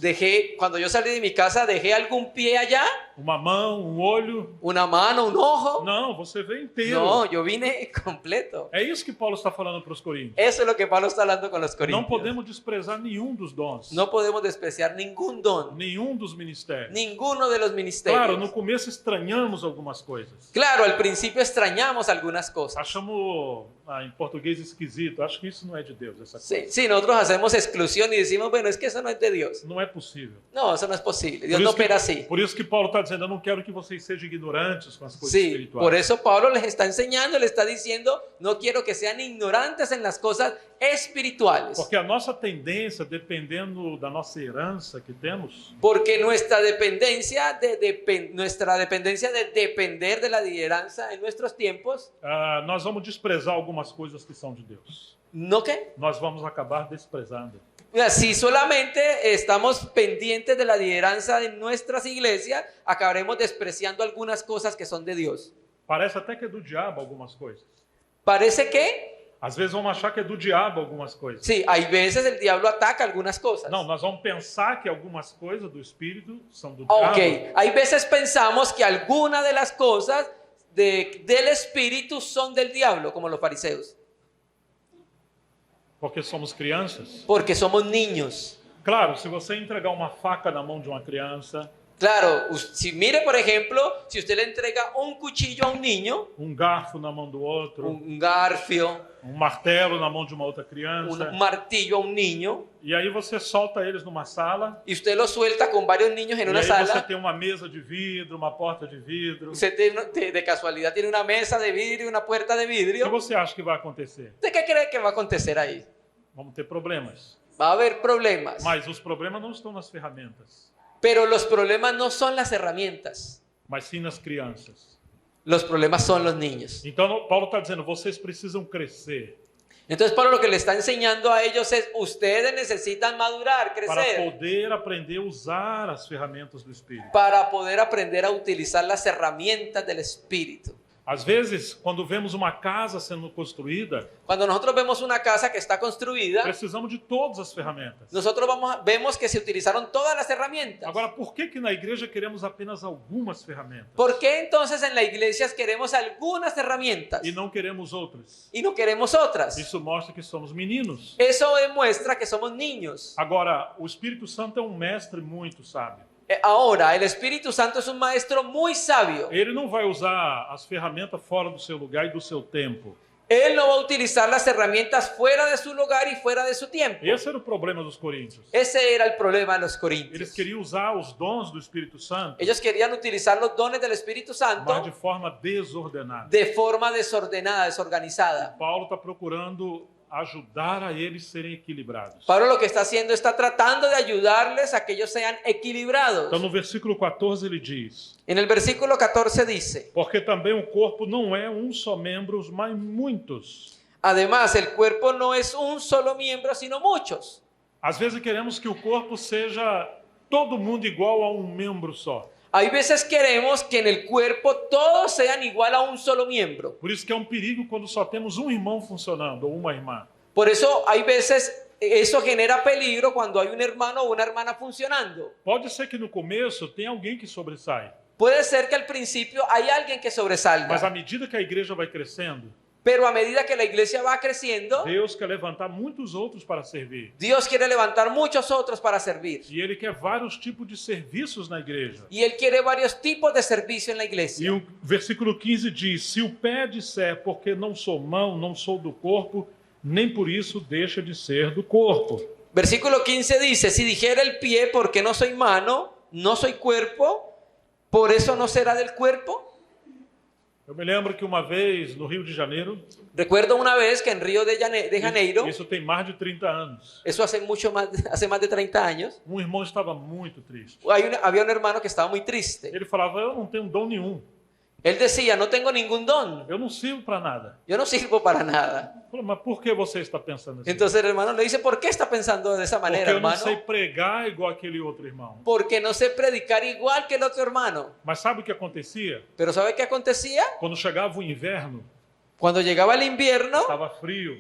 cuando yo salí de mi casa, dejé algún pie allá, Uma mão, um olho? una mano, un ojo. Não, você veio inteiro. No, yo vine completo. É isso que Paulo está falando para os coríntios. Eso es lo que Pablo está hablando con los Não corintios. podemos desprezar nenhum dos dons, No podemos despreciar ningún don, nenhum dos ministérios. ninguno de los Claro, ministerios. no começo estranhamos algumas coisas. Claro, al principio extrañamos algunas cosas. Achamos em português esquisito. Acho que isso não é de Deus, essa coisa. Sí, nosotros hacemos exclusión y decimos, bueno, es que eso no es de Dios. Não é possível. No, eso no es posible. Dios no opera así. Por isso que Paulo está dizendo, eu não quero que vocês sejam ignorantes com as coisas Sí, espirituais. por eso Pablo les está enseñando, le está diciendo, no quiero que sean ignorantes en las cosas espirituales. Porque a nossa tendência, dependendo da nossa herança que temos, Porque nuestra dependencia de depender de la lideranza en nuestros tiempos, nós vamos desprezar algumas coisas que são de Deus. ¿no qué? Nós vamos acabar desprezando. Si solamente estamos pendientes de la lideranza de nuestras iglesias, acabaremos despreciando algunas cosas que son de Dios. Parece até que é do diabo algumas coisas. Parece que, Às vezes vamos achar que é do diabo algumas coisas. sí, hay veces el diablo ataca algunas cosas. Não, nós vamos pensar que algumas coisas do Espírito são do diabo. Ok, hay veces pensamos que algunas de las cosas del Espíritu son del diablo, como los fariseos, Porque somos crianças. porque somos niños. Claro, se você entregar uma faca na mão de uma criança, Claro, si mire por ejemplo, si usted le entrega un cuchillo a un niño, um garfo na mão do outro, un garfio, um martelo na mão de uma outra criança, un martillo a un niño, e aí você solta eles numa sala, y usted lo suelta con varios niños en e una aí você sala, tem uma mesa de vidro, uma porta de vidro. usted de casualidad tiene una mesa de vidrio y una puerta de O que vidrio, você acha que vai acontecer? ¿usted qué cree que va a acontecer ahí? Vamos ter problemas. Va a haber problemas, Mas os problemas não estão nas ferramentas, pero los problemas no son las herramientas, mas sim nas crianças. los problemas son los niños. Então, Paulo está dizendo, vocês precisam crescer Entonces Pablo lo que le está enseñando a ellos es, ustedes necesitan madurar, para crecer, poder aprender a usar as ferramentas do Espírito. para poder aprender a utilizar las herramientas del Espíritu. Às vezes, quando vemos uma casa sendo construída, Cuando nosotros vemos una casa que está construida, precisamos de todas as ferramentas. nosotros vemos que se utilizaron todas las herramientas. Agora, por que na igreja queremos apenas algumas ferramentas ¿Por qué entonces en las iglesias queremos algunas herramientas e não queremos outras? y no queremos otras? Isso mostra que somos meninos. Eso demuestra que somos niños. Agora, o Espírito Santo é um mestre muito sábio. Ahora, el Espíritu Santo es un maestro muy sabio. Ele não vai usar as ferramentas fora do seu lugar e do seu tempo. Él no va a utilizar las herramientas fuera de su lugar y fuera de su tiempo. Esse era o problema dos coríntios. Ese era el problema de los Eles corintios. queriam usar os dons do Espírito Santo, Ellos querían utilizar los dones del Espíritu mas Santo de forma desordenada. de forma desordenada, desorganizada. Paulo está procurando ajudar a eles serem equilibrados. Pablo lo que está haciendo está tratando de ayudarles a que ellos sean equilibrados. Então, no versículo 14, ele diz: En el versículo 14 dice, porque também o corpo não é um só membro, mas muitos. además el cuerpo no es un solo miembro, sino muchos. Às vezes queremos que o corpo seja todo mundo igual a um membro só. Hay veces queremos que en el cuerpo todos sean igual a un solo miembro. Por isso que é um perigo quando só temos um irmão funcionando ou uma irmã. Por eso hay veces eso genera peligro cuando hay un hermano o una hermana funcionando. Pode ser que no começo tenha alguém que sobressai, Puede ser que al principio hay alguien que mas à sobresalga, medida que a igreja vai crescendo, Pero a medida que la iglesia va creciendo, Deus quer levantar muitos outros para servir. Dios quiere levantar muchos otros para servir. E Ele quer vários tipos de serviços na igreja. Y Él quiere varios tipos de servicio en la E iglesia. o versículo 15 diz: se o pé disser, porque não sou mão, não sou do corpo, nem por isso deixa de ser do corpo. Versículo 15 dice, si dijera el pie porque no soy mano, no soy cuerpo, ¿por eso no será del cuerpo? Eu me lembro que uma vez no Rio de Janeiro, Recuerdo una vez que en Río de Janeiro, isso tem mais de 30 anos, eso hace más de 30 años, um irmão estava muito triste. había un hermano que estaba muy triste. Ele falava: eu não tenho dom nenhum, Él decía, no tengo ningún don, eu não sirvo para nada. yo no sirvo para nada. Eu falei: mas por que você está pensando assim? Entonces el hermano le dice, ¿por qué está pensando de esa Porque manera, eu não hermano? sei pregar igual aquele outro irmão. Porque no sé predicar igual que el otro hermano. Mas sabe o que acontecia? Pero ¿sabe qué acontecía? Quando chegava o inverno, Cuando llegaba el invierno, estava frio,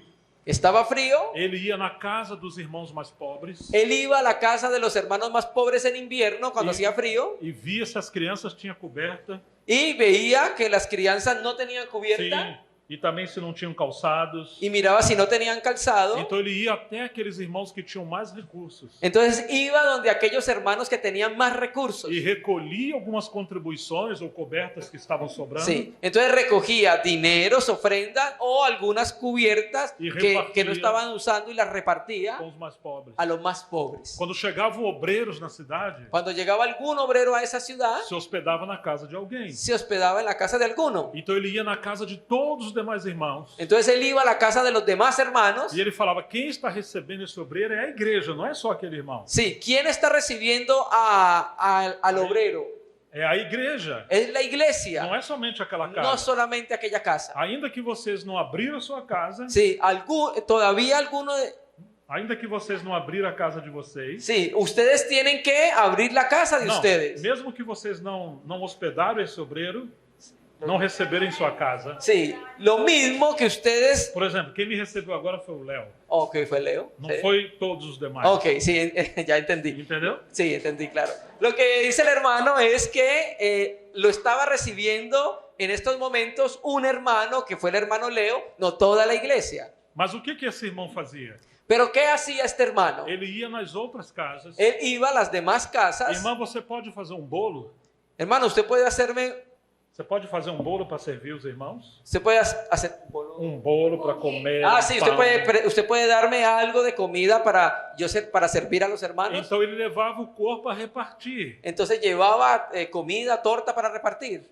estaba frío, ele ia na casa dos irmãos mais pobres él iba a la casa de los hermanos más pobres en invierno, cuando Y- hacía frío, e via se as crianças tinham coberta, y veía que las crianzas no tenían cubierta, sim, e também se não tinham calçados. y miraba si no tenían calzado. Então ele ia até aqueles irmãos que tinham mais recursos Entonces iba donde aquellos hermanos que tenían más recursos. e recolhia algumas contribuições ou cobertas que estavam sobrando. Sí, entonces recogía dineros, ofrendas o algunas cubiertas Y que repartía no estaban usando y las repartía Com os mais pobres. a los más pobres. Quando chegavam obreiros na cidade, Cuando llegaba algún obrero a esa ciudad, se hospedava na casa de alguém. se hospedaba en la casa de alguno. Então ele ia na casa de todos os demais irmãos. Entonces él iba a la casa de los demás hermanos. E ele falava: quem está recebendo esse obreiro é a igreja, não é só aquele irmão. Sí, ¿quién está recibiendo al obrero? É a igreja. Es la iglesia, Não é somente aquela no casa. solamente aquella casa. Ainda que vocês não abriram a sua casa, Sí, todavía alguno de... ainda que vocês não abriram a casa de vocês, Sí, ustedes tienen que abrir la casa de não, ustedes. mesmo que vocês não hospedaram esse obreiro, não receberam em sua casa. Sí, lo mismo que ustedes... Por exemplo, quem me recebeu agora foi o Léo. Ok, fue Leo. Não Sí. foi todos os demais. Ok, sí, ya entendí. Entendeu? Sí, entendí, claro. Lo que dice el hermano es que lo estaba recibiendo en estos momentos un hermano, que fue el hermano Leo, no toda la iglesia. Mas o que esse irmão fazia? Pero ¿qué hacía este hermano? Ele ia nas outras casas. Él iba a las demás casas. Irmã, você pode fazer um bolo? Hermano, ¿usted puede hacerme... Você pode fazer um bolo para servir os irmãos? ¿Usted puede hacer... Um bolo para comer. Ah, um sí, pão. usted puede darme algo de comida para servir a los hermanos. Então ele levava o corpo a repartir. Entonces llevaba comida, torta para repartir.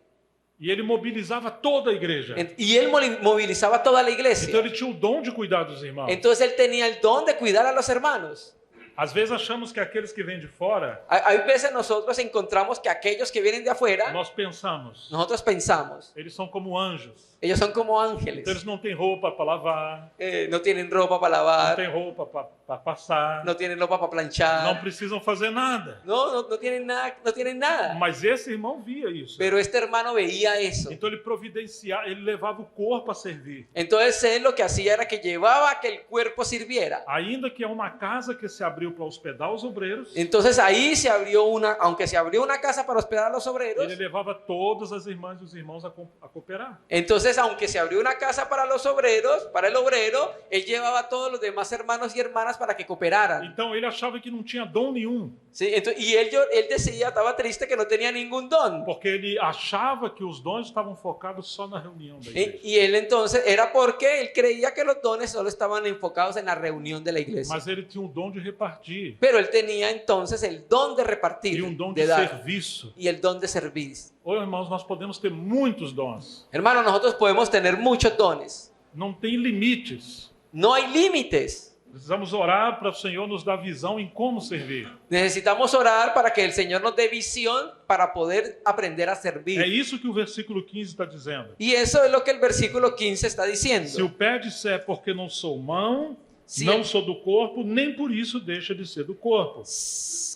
E ele mobilizava toda a igreja. Y él movilizaba toda la Então iglesia. ele tinha o dom de cuidar dos irmãos. Entonces él tenía el don de cuidar a los hermanos. Às vezes achamos que aqueles que vêm de fora, Hay veces nosotros encontramos que aquellos que vienen de afuera, nós pensamos, nosotros pensamos, eles são como anjos. ellos son como Então ángeles. eles não têm roupa para lavar, No tienen ropa para não lavar, têm roupa para passar, no tienen ropa para não planchar, precisam fazer nada. no tienen nada, no tienen nada. Mas esse irmão via isso. Pero este hermano veía eso. Então ele providenciava, ele levava o corpo a servir. Entonces él lo que hacía era que llevaba a que el cuerpo sirviera. Ainda que é uma casa que se abriu para hospedar os obreiros, Entonces ahí se abrió aunque se abrió una casa para hospedar a los obreros, ele levava todas as irmãs e os irmãos a cooperar. entonces aunque se abrió una casa para los obreros, para el obrero, él llevaba a todos los demás hermanos y hermanas para que cooperaran. Então ele achava que não tinha dom nenhum, Sí, y él decía, estaba triste que no tenía ningún don. porque ele achava que os dons estavam focados só na reunião da igreja. Y él entonces era porque él creía que los dones solo estaban enfocados en la reunión de la iglesia. Mas ele tinha um dom de repartir Pero él tenía entonces el don de repartir, e um dom de de dar, serviço. y el don de servir. Ô, irmãos, nós podemos ter muitos dons. Hermano, nosotros podemos tener muchos dones. Não tem limites. No hay límites. Precisamos orar para o Senhor nos dar visão em como servir. Necesitamos orar para que el Señor nos dé visión para poder aprender a É servir. isso que o versículo 15 está dizendo. Y eso es lo que el versículo 15 está Se o diciendo. pé disser porque não sou mão, Se- não sou do corpo, nem por isso deixa de ser do corpo.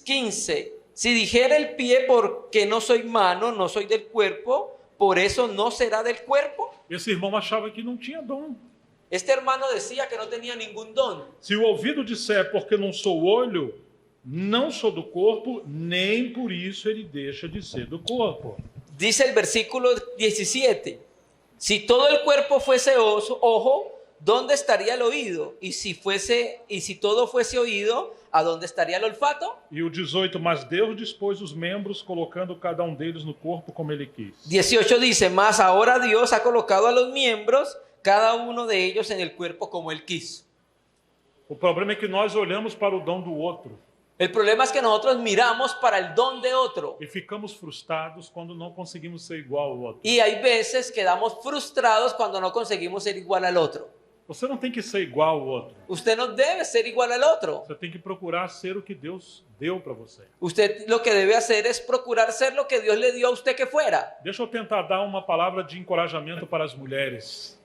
15. Si dijera el pie porque no soy mano, no soy del cuerpo, por eso no será del cuerpo. Esse irmão achava que não tinha dom. Este hermano decía que no tenía ningún don. Se o ouvido disser porque não sou olho, não sou do corpo, nem por isso ele deixa de ser do corpo. Dice el versículo 17. Si todo el cuerpo fuese ojo, ¿dónde estaría el oído? Y si todo fuese oído, ¿a dónde estaría el olfato? E o 18, mas Deus dispôs os membros, colocando cada um deles no corpo como ele quis. 18 dice, mas ahora Dios ha colocado a los miembros, cada uno de ellos en el cuerpo como Él quiso. O problema é que nós olhamos para o dom do outro El problema es que nosotros miramos para el don de otro e ficamos frustrados quando não conseguimos ser igual ao outro. y hay veces quedamos frustrados cuando no conseguimos ser igual al otro. Você não tem que ser igual ao outro. Usted no debe ser igual al otro. Você tem que procurar ser o que Deus deu para você. Usted lo que debe hacer es procurar ser lo que Dios le dio a usted que fuera. Deixa eu tentar dar uma palavra de encorajamento para as mulheres.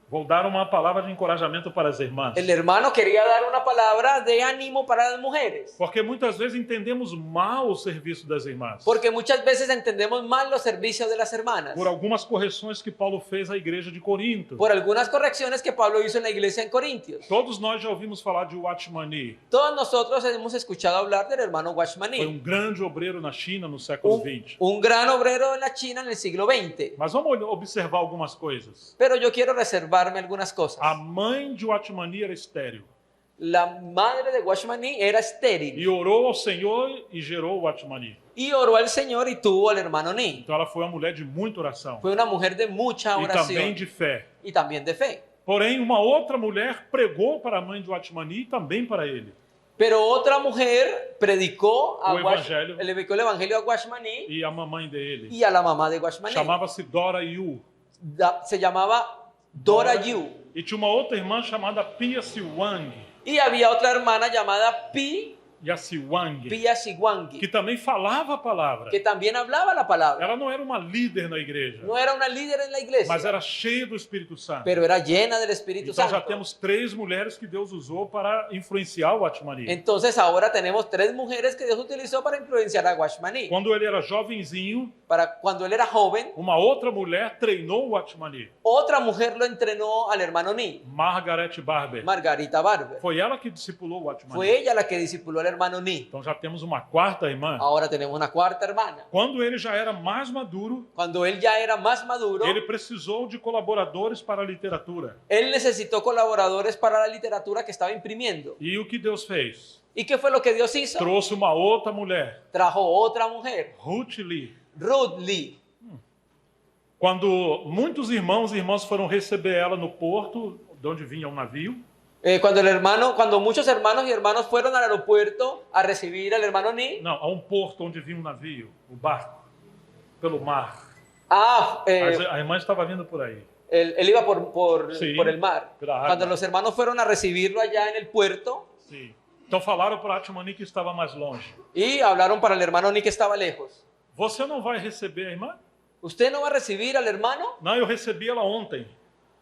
Vou dar uma palavra de encorajamento para as irmãs. El hermano quería dar una palabra de ánimo para las mujeres. Porque muitas vezes entendemos mal o serviço das irmãs. Porque muchas veces entendemos mal los servicios de las hermanas. Por algumas correções que Paulo fez à igreja de Corinto. Por algunas correcciones que Pablo hizo en la iglesia en Corintios. Todos nós já ouvimos falar de Watchmani. Todos nosotros hemos escuchado hablar del hermano Foi Watchmani. grande obreiro na China no século XX. Un gran obrero en la China en el siglo XX. Mas vamos observar algumas coisas. Pero yo quiero reservarme algunas cosas. A mãe de Watchmani era estéril. La madre de Watchmani era estéril E orou ao Senhor e gerou Watchmani. y oró al Señor y tuvo al hermano Ni. Então ela foi uma mulher de muita oração. Fue una mujer de mucha E também oración de fé. y también de fe. Porém, uma outra mulher pregou para a mãe de Watchmani e também para ele. Pero otra mujer predicó O evangelho. el evangelio a Watchmani E a mamãe dele. y a la mamá de Watchmani. Chamava-se Dora Yu. Se llamaba Dora Yu. E tinha uma outra irmã chamada Pia Siwang. Y había otra hermana llamada Pia Siwangi, Que também falava a palavra. que también hablaba la palabra. Ela não era uma líder na igreja, No era una líder en la iglesia, mas era cheia do Espírito Santo. pero era llena del Espíritu Então já Santo. temos 3 mulheres que Deus usou para influenciar o Watchmani. Entonces ahora tenemos 3 mujeres que Dios utilizó para influenciar a Watchmani. Quando ele era jovenzinho, Para cuando él era joven, uma outra mulher treinou o Watchmani, otra mujer lo entrenó al hermano Ni, Margaret Barber. Margarita Barber. Foi ela que discipulou o Watchmani. Fue ella la que discipuló al hermano Ni. Então já temos uma quarta irmã. Ahora tenemos una cuarta hermana. Quando ele já era mais maduro, Cuando él ya era más maduro, ele precisou de colaboradores para a literatura. él necesitó colaboradores para la literatura que estaba imprimiendo. E o que Deus fez? ¿Y qué fue lo que Dios hizo? Trouxe uma outra mulher, Trajo otra mujer, Ruth Lee. Ruth Lee. Quando muitos irmãos e irmãs foram receber ela no porto, de onde vinha um navio, Cuando muchos hermanos y hermanas fueron al aeropuerto a recibir al hermano Ni, não, a um porto onde vinha um navio, o barco, pelo mar. A irmã estava vindo por aí. él iba por Sí, el mar. por la agua. Cuando los hermanos fueron a recibirlo allá en el puerto Sim. Então falaram para Watchmani que estava mais longe. y hablaron para el hermano Ni que estaba lejos. Você não vai receber a irmã? ¿Usted no va a recibir al hermano? Não, eu recebi ela ontem.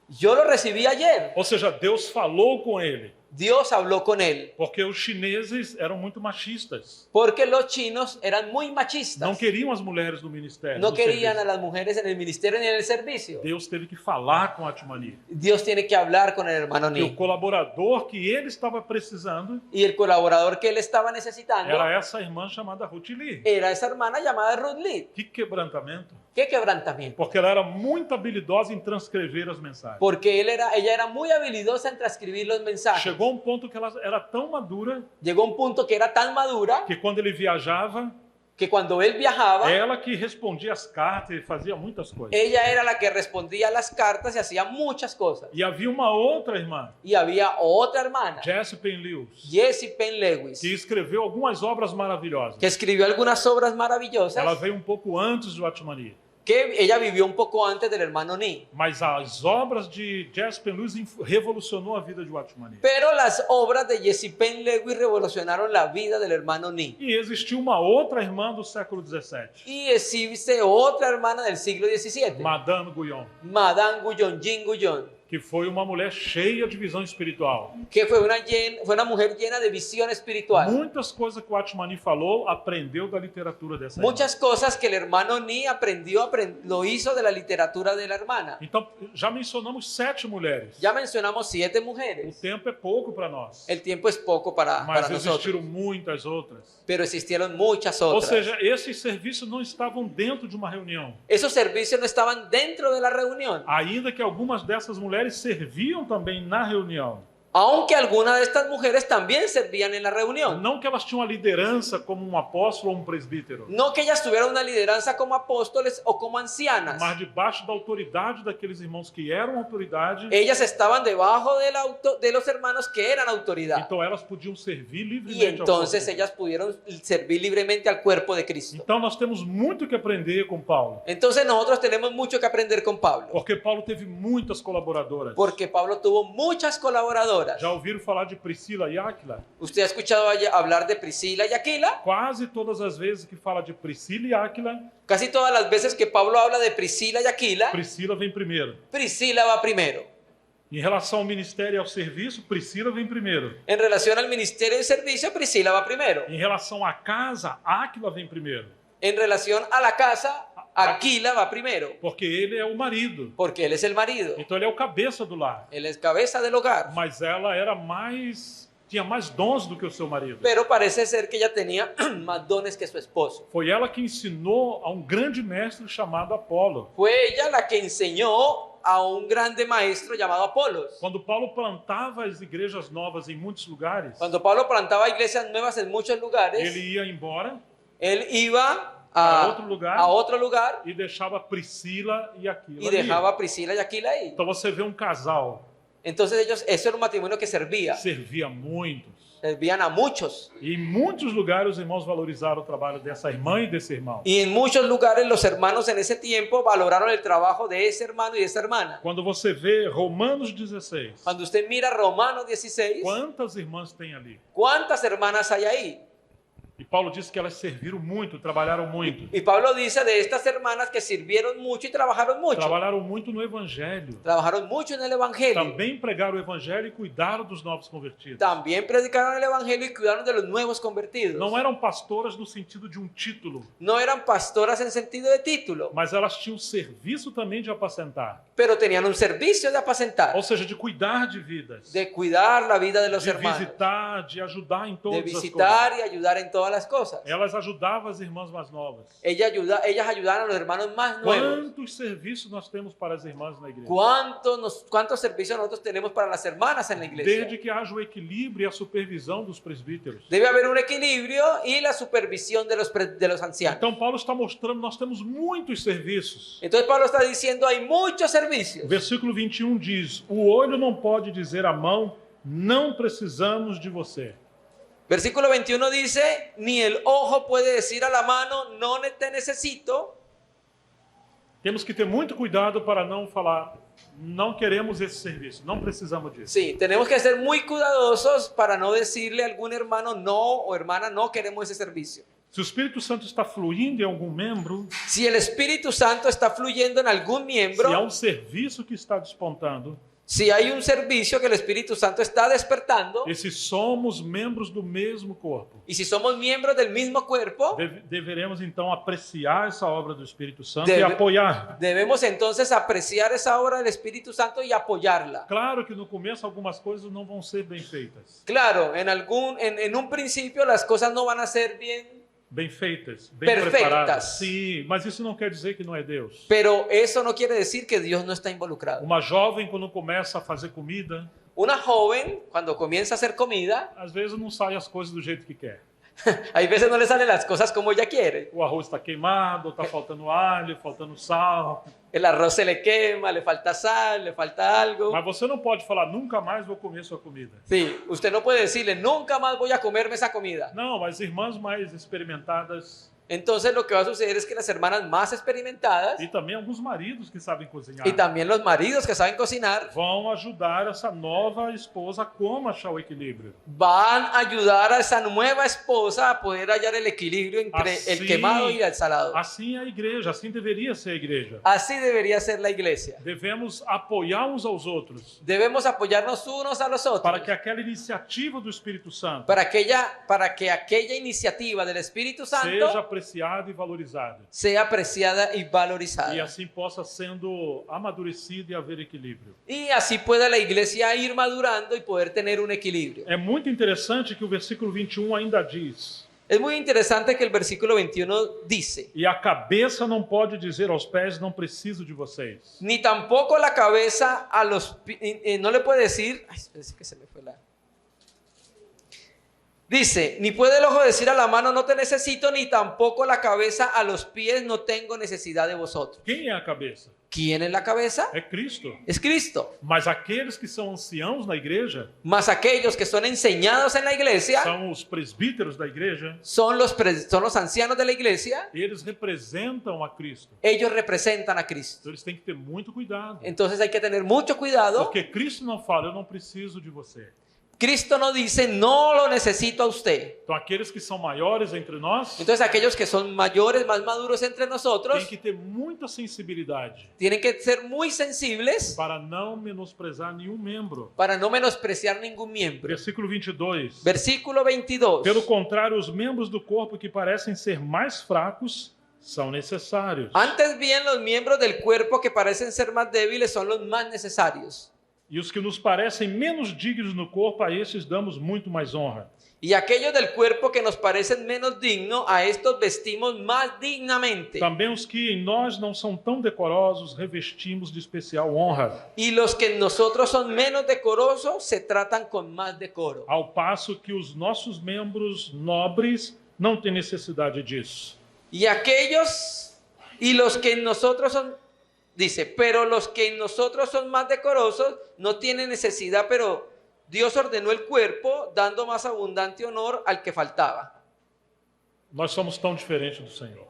Yo lo recibí ayer. Ou seja, Deus falou com ele. Dios habló con él. Porque os chineses eram muito machistas. Porque los chinos eran muy machistas. Não queriam as mulheres no ministério. No no querían a serviço. las mujeres en el ministerio ni en el servicio. Deus teve que falar com Watchmani. Dios tiene que hablar con el hermano E o Ni. colaborador que ele estava precisando Y el colaborador que él estaba necesitando era essa irmã chamada Ruth Lee. era esa hermana llamada Ruth Lee. Que quebrantamento. ¡Qué quebrantamiento! Porque ela era muito habilidosa em transcrever as mensagens. Porque ella era muy habilidosa en transcribir los mensajes. Chegou um ponto que ela era tão madura Llegó un punto que era tan madura que quando ele viajava, que cuando él viajaba, ela que respondia as cartas e fazia muitas coisas. ella era la que respondía las cartas y hacía muchas cosas. E havia uma outra irmã, Y había otra hermana, Jessie Penn Lewis, Jessie Penn Lewis, que escreveu algumas obras maravilhosas. que escribió algunas obras Ela maravillosas, veio um pouco antes de Watchmani. que ella vivió un poco antes del hermano Ni. Mas as obras de Jessie Penn Lewis revolucionou a vida de Watchmani. Pero las obras de Jessie Penn Lewis revolucionaron la vida del hermano Ni. E existiu uma outra irmã do século XVII, Y existe otra hermana del siglo XVII, Madame Guyon, Madame Guyon, Jean Guyon, que foi uma mulher cheia de visão espiritual. que fue una mujer llena de visión espiritual. Muitas coisas que o Atmani falou, aprendeu da literatura dessa irmã. Muchas cosas que el hermano Ni aprendió, lo hizo de la literatura de la hermana. Então, já mencionamos 7 mulheres. Ya mencionamos 7 O mujeres. tempo é pouco para nós. El tiempo es poco para Mas nosotros, existiram muitas outras. pero existieron muchas Ou otras. seja, esses serviços não estavam dentro de uma reunião. Esos servicios no estaban dentro de la reunión, Ainda que algumas dessas mulheres serviam também na reunião. aunque algunas de estas mujeres también servían en la reunión. Não que elas tinham a liderança como um apóstolo ou um presbítero, No que ellas tuvieran una lideranza como apóstoles o como ancianas. mas debaixo da autoridade daqueles irmãos que eram autoridade. Ellas estaban debajo de los hermanos que eran autoridad. Então elas podiam servir Y livremente ao entonces corpo. ellas pudieron servir libremente al cuerpo de Cristo. Então nós temos muito que aprender com Paulo, Entonces nosotros tenemos mucho que aprender con Pablo. porque Paulo teve muitas colaboradoras. Porque Pablo tuvo muchas colaboradoras. Já ouviram falar de Priscila e Áquila? ¿Usted ha escuchado hablar de Priscila y Aquila? Quase todas as vezes que fala de Priscila e Áquila, Casi todas las veces que Pablo habla de Priscila y Aquila, Priscila vem primeiro. Priscila va primero. Em relação ao ministério e ao serviço, Priscila vem primeiro. En relación al ministerio y servicio, Priscila va primero. Em relação à casa, Áquila vem primeiro. En relación a la casa, Aquila va primero. Porque ele é o marido. Porque él es el marido. Então ele é o cabeça do lar. Él es cabeza del hogar. Mas ela era tinha mais dons do que o seu marido. Pero parece ser que ella tenía más dones que su esposo. Foi ela que ensinou a um grande mestre chamado Apolo. Fue ella la que enseñó a un grande maestro llamado Apolos. Quando Paulo plantava as igrejas novas em muitos lugares, Cuando Pablo plantaba iglesias nuevas en muchos lugares, ele ia embora él iba para outro lugar a otro lugar e deixava Priscila e Aquila y ali. dejaba a Priscila y Aquila ahí. Então você vê um casal, Entonces eso era un matrimonio que servía. servia muitos. Servían a muchos. E em muitos lugares os irmãos valorizaram o trabalho dessa irmã e desse irmão. Y en muchos lugares los hermanos en ese tiempo valoraron el trabajo de ese hermano y de esa hermana. Quando você vê Romanos 16, Cuando usted mira Romanos 16, quantas irmãs tem ali? ¿cuántas hermanas hay ahí? E Paulo disse que elas serviram muito, trabalharam muito. Y Pablo dice de estas hermanas que sirvieron mucho y trabajaron mucho. Trabalharam muito no Evangelho. Trabajaron mucho en el Evangelio. Também pregaram o Evangelho e cuidaram dos novos convertidos. También predicaron el Evangelio y cuidaron de los nuevos convertidos. Não eram pastoras no sentido de um título, No eran pastoras en sentido de título, mas elas tinham serviço também de apacentar. pero tenían un servicio de apacentar, Ou seja, de cuidar de vidas, de cuidar la vida de los de hermanos, visitar, de ajudar em de todas as visitar coisas. y ayudar en todas las cosas. Elas ajudavam as irmãs mais novas. Ellas ayudaron a los hermanos más nuevos. Quantos serviços nós temos para as irmãs na igreja? ¿Cuántos servicios nosotros tenemos para las hermanas en la iglesia? Desde que haja o equilíbrio e a supervisão dos presbíteros. Debe haber un equilibrio y la supervisión de los ancianos. Então Paulo está mostrando, nós temos muitos serviços. Entonces Pablo está diciendo hay muchos servicios. O versículo 21 diz: o olho não pode dizer à mão, não precisamos de você. Versículo 21 dice, ni el ojo puede decir a la mano, no te necesito. Temos que ter muito cuidado para não falar, não queremos esse serviço, não precisamos disso. Sí, tenemos que ser muy cuidadosos para no decirle a algún hermano no o hermana no queremos ese servicio. Se o Espírito Santo está fluindo em algum membro, Si el Espíritu Santo está fluyendo en algún se há miembro, um serviço que está despontando, si hay un servicio que el Espíritu Santo está despertando, e se somos membros do mesmo corpo, y si somos miembros del mismo cuerpo, deveremos então apreciar essa obra do Espírito Santo Deve- e apoiar. debemos entonces apreciar esa obra del Espíritu Santo y apoyarla. Claro que no começo algumas coisas não vão ser bem feitas. Claro, en un principio las cosas no van a ser Bem feitas, bem Perfeitas. preparadas. Sim, mas isso não quer dizer que não é Deus. pero eso no quiere decir que Dios no está involucrado. Uma jovem, quando começa a fazer comida, Una joven, cuando comienza a hacer comida, às vezes não sai as coisas do jeito que quer. hay veces no le salen las cosas como ella quiere. O arroz está queimado, está faltando alho, faltando sal. El arroz se le quema, le falta sal, le falta algo. Mas você não pode falar, nunca mais vou comer sua comida. Sí, usted no puede decirle, nunca más voy a comerme esa comida. Não, as irmãs mais experimentadas Entonces lo que va a suceder es que las hermanas más experimentadas e também alguns maridos que sabem cozinhar y también los maridos que saben cocinar vão ajudar essa nova esposa a como achar o equilíbrio. van a ayudar a esa nueva esposa a poder hallar el equilibrio entre el Así- quemado y el salado. Assim é a igreja, assim deveria ser a igreja. Así debería ser la iglesia. Devemos apoiar uns aos outros Debemos apoyarnos unos a los para otros que aquela iniciativa do Espírito Santo para que aquella iniciativa del Espíritu seja Santo apreciada e valorizada. sea apreciada y E valorizada. assim possa sendo amadurecida e haver equilíbrio. Y así pueda la iglesia ir madurando y poder tener un equilibrio. É muito interessante que o versículo 21 ainda diz: Es muy interesante que el versículo 21 dice, e a cabeça não pode dizer aos pés, não preciso de vocês. ni tampoco la cabeza a los no le puede decir, ay, espérese que se me fue la. Dice, ni puede el ojo decir a la mano no te necesito, ni tampoco la cabeza a los pies no tengo necesidad de vosotros. Quem é a cabeça? ¿Quién es la cabeza? É Cristo. Es Cristo. Mas aqueles que são anciãos na igreja, Mas aquellos que son enseñados en la iglesia são os presbíteros da igreja, son los ancianos de la iglesia. eles representam a Cristo. Ellos representan a Cristo. Então eles têm que ter muito cuidado. Entonces hay que tener mucho cuidado. Porque Cristo não fala, eu não preciso de você. Cristo no dice, no lo necesito a usted. Então aqueles que são maiores entre nós Entonces aquellos que son mayores, más maduros entre têm nosotros, que ter muita sensibilidade tienen que ser muy sensibles para não menosprezar nenhum membro. para no menospreciar ningún miembro. Versículo 22. Versículo 22. Pelo contrário, os membros do corpo que parecem ser mais fracos são necessários. Antes bien, los miembros del cuerpo que parecen ser más débiles son los más necesarios. E os que nos parecem menos dignos no corpo, a estes damos muito mais honra. Y aquellos del cuerpo que nos parecen menos dignos, a estos vestimos más dignamente. Também os que em nós não são tão decorosos, revestimos de especial honra. Y los que en nosotros son menos decorosos, se tratan con más decoro. Ao passo que os nossos membros nobres não têm necessidade disso. Y los que en nosotros son, dice, pero los que en nosotros son más decorosos no tienen necesidad, pero Dios ordenó el cuerpo dando más abundante honor al que faltaba. Nós somos tão diferentes do Senhor.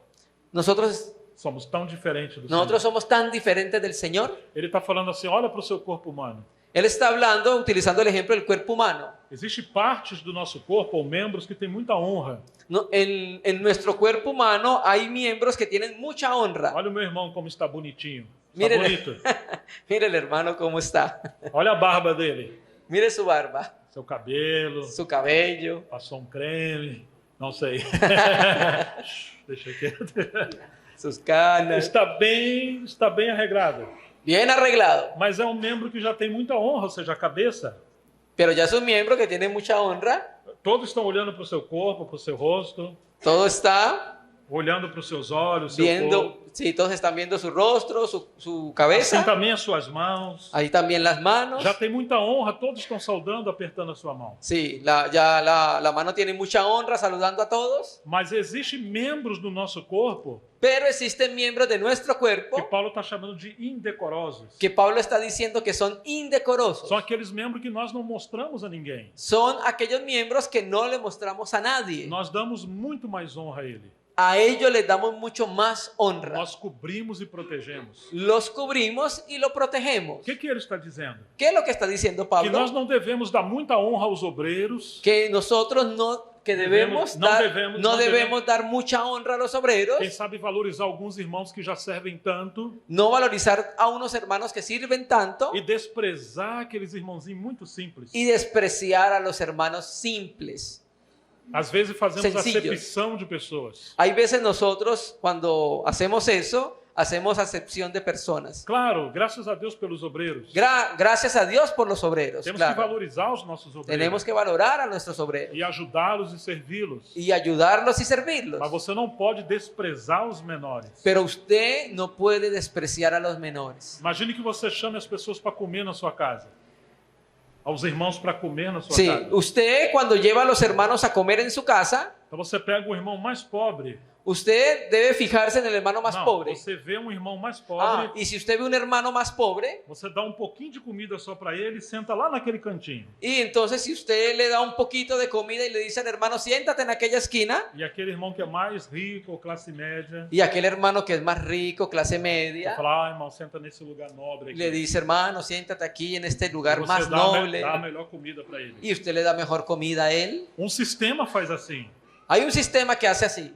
Nosotros Somos tão diferentes do Nosotros Senhor. somos tan diferentes del Señor. Ele está falando assim, olha para o seu corpo humano. Él está hablando, utilizando el ejemplo del cuerpo humano. Existem partes do nosso corpo ou membros que têm muita honra. En nuestro cuerpo humano hay miembros que tienen mucha honra. Olha o meu irmão como está bonitinho. Está Mire, bonito. mire el hermano cómo está. Olha a barba dele. Mire su barba, Seu cabelo. su cabello, Passou um creme. Não sei. Deixa quieto. sus canas. Está bem arreglado. Bien arreglado. Mas é um membro que já tem muita honra, ou seja, a cabeça. Pero ya es un miembro que tiene mucha honra. Todos estão olhando para o seu corpo, para o seu rosto, Todo está olhando para os seus olhos, seu viendo, corpo. sí, todos están viendo su rostro, su Assim cabeza. também as suas mãos. Ahí también las manos. Já tem muita honra, todos estão saudando, apertando a sua mão. Sí, la mano tiene mucha honra saludando a todos. Mas existem membros do nosso corpo Pero existen miembros de nuestro que cuerpo Paulo está chamando de indecorosos. que Pablo está diciendo que son indecorosos. São aqueles membros que nós não mostramos a ninguém. Son aquellos miembros que no le mostramos a nadie. Nós damos muito mais honra a ele. A ellos les damos mucho más honra. Nós cobrimos e protegemos. Los cubrimos y lo protegemos. O que ele está dizendo? ¿Qué es lo que está diciendo Que Pablo? nós não devemos dar muita honra aos obreiros, Que nosotros no debemos dar mucha honra a los obreros, quem sabe valorizar alguns irmãos que já servem tanto no valorizar a unos hermanos que sirven tanto e desprezar aqueles irmãozinhos muito simples. y despreciar a los hermanos simples. Às vezes fazemos Sencillos. acepção de pessoas. Hay veces nosotros cuando hacemos eso, hacemos acepción de personas. Claro, graças a Deus pelos obreiros. Gracias a Dios por los obreros. Temos claro. que valorizar os nossos obreiros Tenemos que valorar a nuestros obreros e ajudá-los e servi-los. y ayudarlos y servirlos. Mas você não pode desprezar os menores. Pero usted no puede despreciar a los menores. Imagine que você chame as pessoas para comer na sua casa. Aos irmãos para comer na sua Sí, casa. usted cuando lleva a los hermanos a comer en su casa, Então você pega o irmão mais pobre Usted debe fijarse en el hermano más Não, pobre. você vê um irmão mais pobre, Y si usted ve un hermano más pobre, você dá um pouquinho de comida só para ele e senta lá naquele cantinho. y entonces si usted le da un poquito de comida y le dice al hermano, siéntate en aquella esquina, E aquele irmão que é mais rico, classe média, y aquel hermano que es más rico, clase você media, fala, irmão, senta nesse lugar nobre aqui. le dice, hermano, siéntate aquí en este lugar Você más dá, noble, dá a melhor comida para ele. y usted le da mejor comida a él. Um sistema faz assim. Hay un sistema que hace así,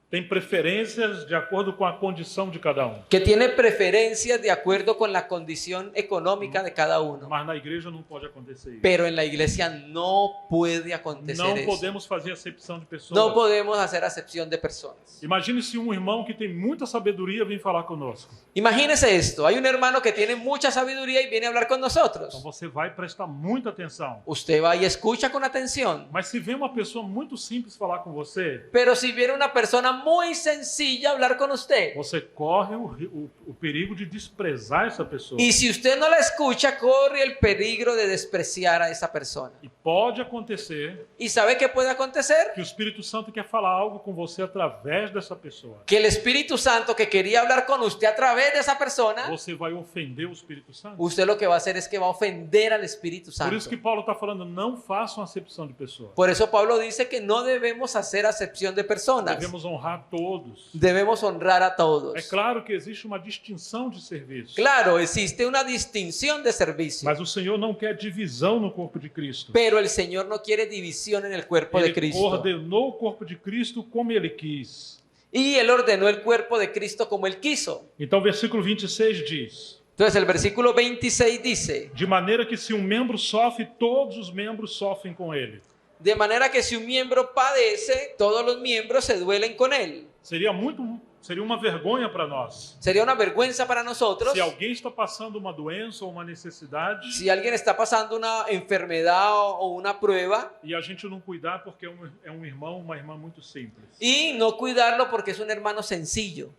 Tem preferências de acordo com a condição de cada um. que tiene preferencias de acuerdo con la condición económica de cada uno. Mas na igreja não pode acontecer isso. Pero en la iglesia no puede acontecer Não eso. podemos fazer acepção de pessoas. No podemos hacer acepción de personas. Imagine se um irmão que tem muita sabedoria vem falar conosco. Imagínese esto, hay un hermano que tiene mucha sabiduría y viene a hablar con Então nosotros. você vai prestar muita atenção. Usted va y escucha con atención. Mas se vem uma pessoa muito simples falar com você, Pero si viene una persona muy sencilla a hablar con usted, você corre o perigo de desprezar essa pessoa. y si usted no la escucha, corre el peligro de despreciar a esa persona. E pode acontecer ¿Y sabe qué puede acontecer? que o Espírito Santo quer falar algo com você através dessa pessoa. Que el Espíritu Santo que quería hablar con usted a través de esa persona, Você vai ofender o Espírito Santo. usted lo que va a hacer es que va a ofender al Espíritu Por Santo. isso que Paulo está falando, não façam acepção de pessoas. Por eso Pablo dice que no debemos hacer acepción de personas. Devemos honrar todos. Debemos honrar a todos. É claro que existe uma distinção de serviço. Claro, existe una distinción de servicio, Mas o Senhor não quer divisão no corpo de Cristo. pero el Señor no quiere división en el cuerpo de Ele Cristo. ordenou o corpo de Cristo como ele quis. Y Él ordenó el cuerpo de Cristo como Él quiso. Então, versículo 26 diz: Entonces el versículo 26 dice, de maneira que se um membro sofre, todos os membros sofrem com ele. de manera que si un miembro padece, todos los miembros se duelen con Él. Seria uma vergonha para nós. Sería una vergüenza para nosotros Se alguém está passando uma doença ou uma necessidade si alguien está pasando una enfermedad o una prueba e a gente não cuidar porque é um irmão, uma irmã muito simples. y no cuidarlo porque es un hermano sencillo.